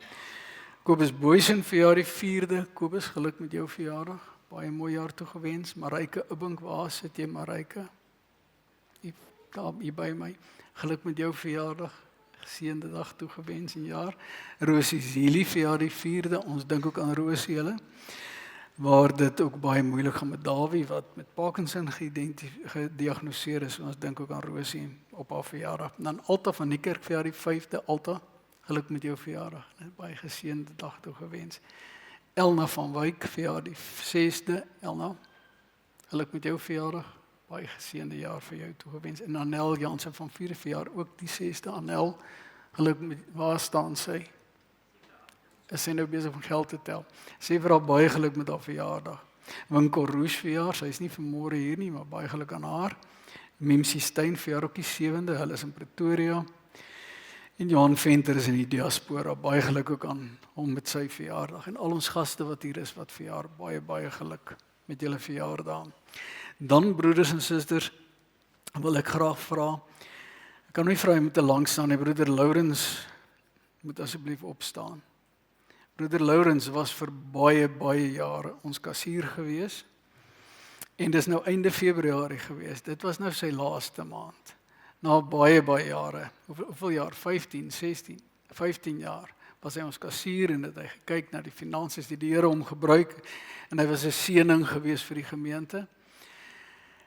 Kobus Boysen verjaar die 4de. Kobus, geluk met jou verjaardag. Baie mooi jaar toegewens. Mareike Ubbink, waar sit jy Mareike? Daar by my. Geluk met jou verjaardag. Geseënde dag toegewens en jaar. Rosie Zili verjaar die 4de. Ons dink ook aan Rosie hulle. Waar dit ook baie moeilik gaan met Dawie wat met Parkinson gediagnoseer is. Ons dink ook aan Rosie op haar verjaardag. En dan Alta van die kerk verjaar die 5de. Alta, geluk met jou verjaardag. Baie geseënde dag toegewens. Elna van Wyk verjaar die 6de. Elna, geluk met jou verjaardag. Baie geseënde jaar vir jou toegewens. En Anel Jansen van 4 verjaar ook die 6de. Anel, geluk met, waar staan sy? Is sy nou besig om geld te tel? Sê vir haar baie geluk met haar verjaardag. Winkel Roos verjaar, sy is nie vanmôre hier nie, maar baie geluk aan haar. Mimsie Steyn verjaar ook die 7de, hulle is in Pretoria. En Johan Venter is in die diaspora, baie geluk ook aan hom met sy verjaardag. En al ons gaste wat hier is wat verjaar, baie geluk met julle verjaardag. Dan broeders en susters, wil ek graag vra, ek kan nie vra jy moet te lank staan nie, broeder Lourens moet asseblief opstaan. Broeder Lourens was vir baie jare ons kassier gewees. En dis nou einde Februarie gewees. Dit was nou sy laaste maand. Na baie jare. Hoeveel jaar? 15, 16, 15 jaar was hy ons kassier en het hy gekyk na die finansies die Here hom gebruik en hy was 'n seëning gewees vir die gemeente.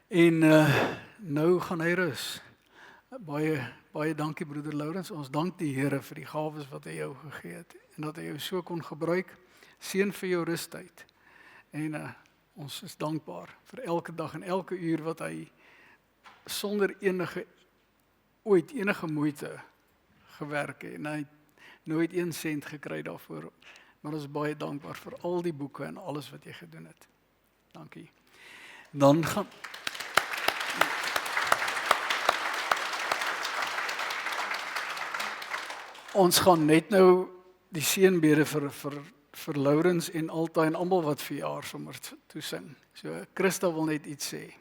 En nou gaan hy rus. Baie dankie broeder Lourens. Ons dank die Here vir die gawes wat hy jou gegee het en dat hy jou so kon gebruik. Seën vir jou rustyd. En ons is dankbaar vir elke dag en elke uur wat hy sonder ooit enige moeite gewerk het. En hy het nooit 1 sent gekry daarvoor. Maar ons is baie dankbaar vir al die boeke en alles wat jy gedoen het. Dankie. Dan gaan ons gaan net nou die seënbede vir Lourens en Alta en almal wat verjaar sommer toesing. So Christa wil net iets sê.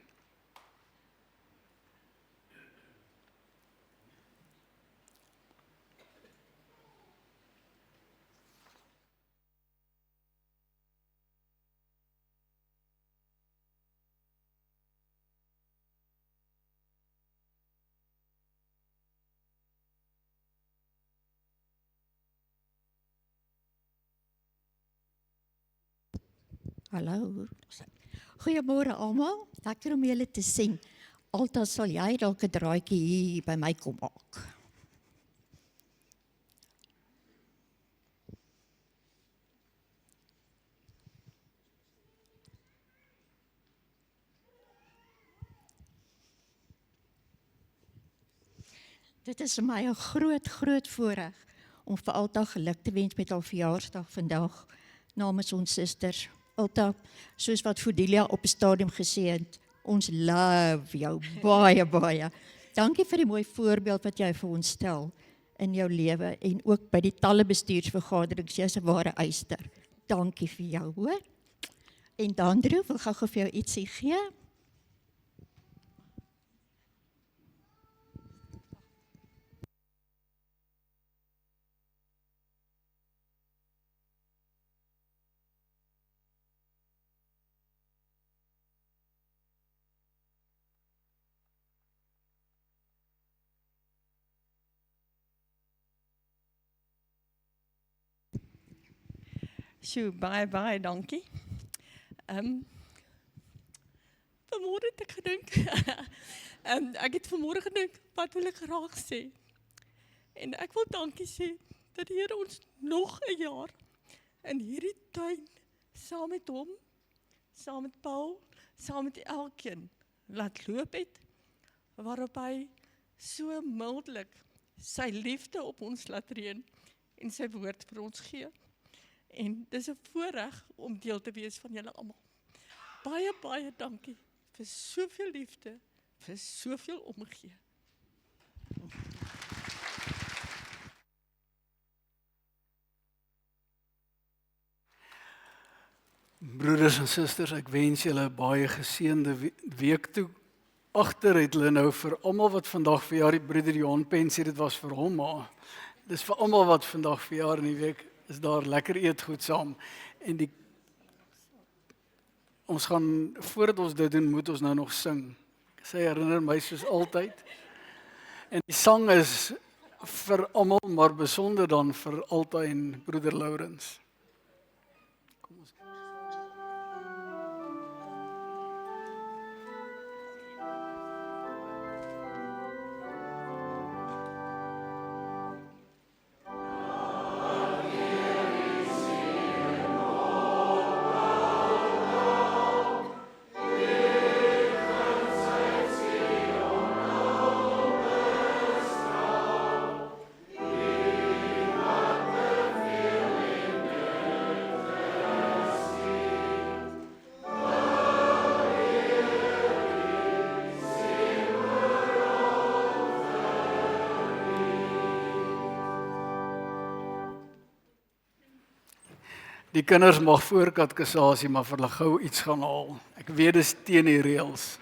Hallo. Goeiemôre almal. Lekker om julle te sien. Alta, sal jy dalk 'n draaitjie hier by my kom maak? Dit is vir my 'n groot voorreg om vir Alta geluk te wens met haar verjaarsdag vandag namens ons susters. Alta, soos wat Fidelia op die stadium gesê het, ons love jou baie. Dankie vir die mooi voorbeeld wat jy vir ons stel in jou lewe en ook by die talle bestuursvergaderings. Jy's 'n ware eyster. Dankie vir jou, hoor. En Dandro, wil gou vir jou ietsie gee. Sjoe, baie dankie. Vanmôre het ek gedink, ek het vanmôre gedink, wat wil ek graag sê? En ek wil dankie sê, dat die Here ons nog 'n jaar in hierdie tuin, saam met hom, saam met Paul, saam met elkeen, laat loop het, waarop hy so mildelik sy liefde op ons laat reën, en sy woord vir ons gee. En dis 'n voorreg om deel te wees van julle almal. Baie dankie vir soveel liefde, vir soveel omgee. Broeders en susters, ek wens julle 'n baie geseënde week toe. Agter het hulle nou vir almal wat vandag verjaar, die broeder Johan Pen sê dit was vir hom, maar dis vir almal wat vandag verjaar in die week, is daar lekker eetgoed saam. En ons gaan, voordat ons dit doen, moet ons nou nog sing. Sy herinner my soos altyd. En die sang is vir almal, maar besonder dan vir Alta en broeder Lourens. Kom ons. Die kinders mag voor katekisasie maar vir hulle gou iets gaan haal. Ek weet dis teen die reëls.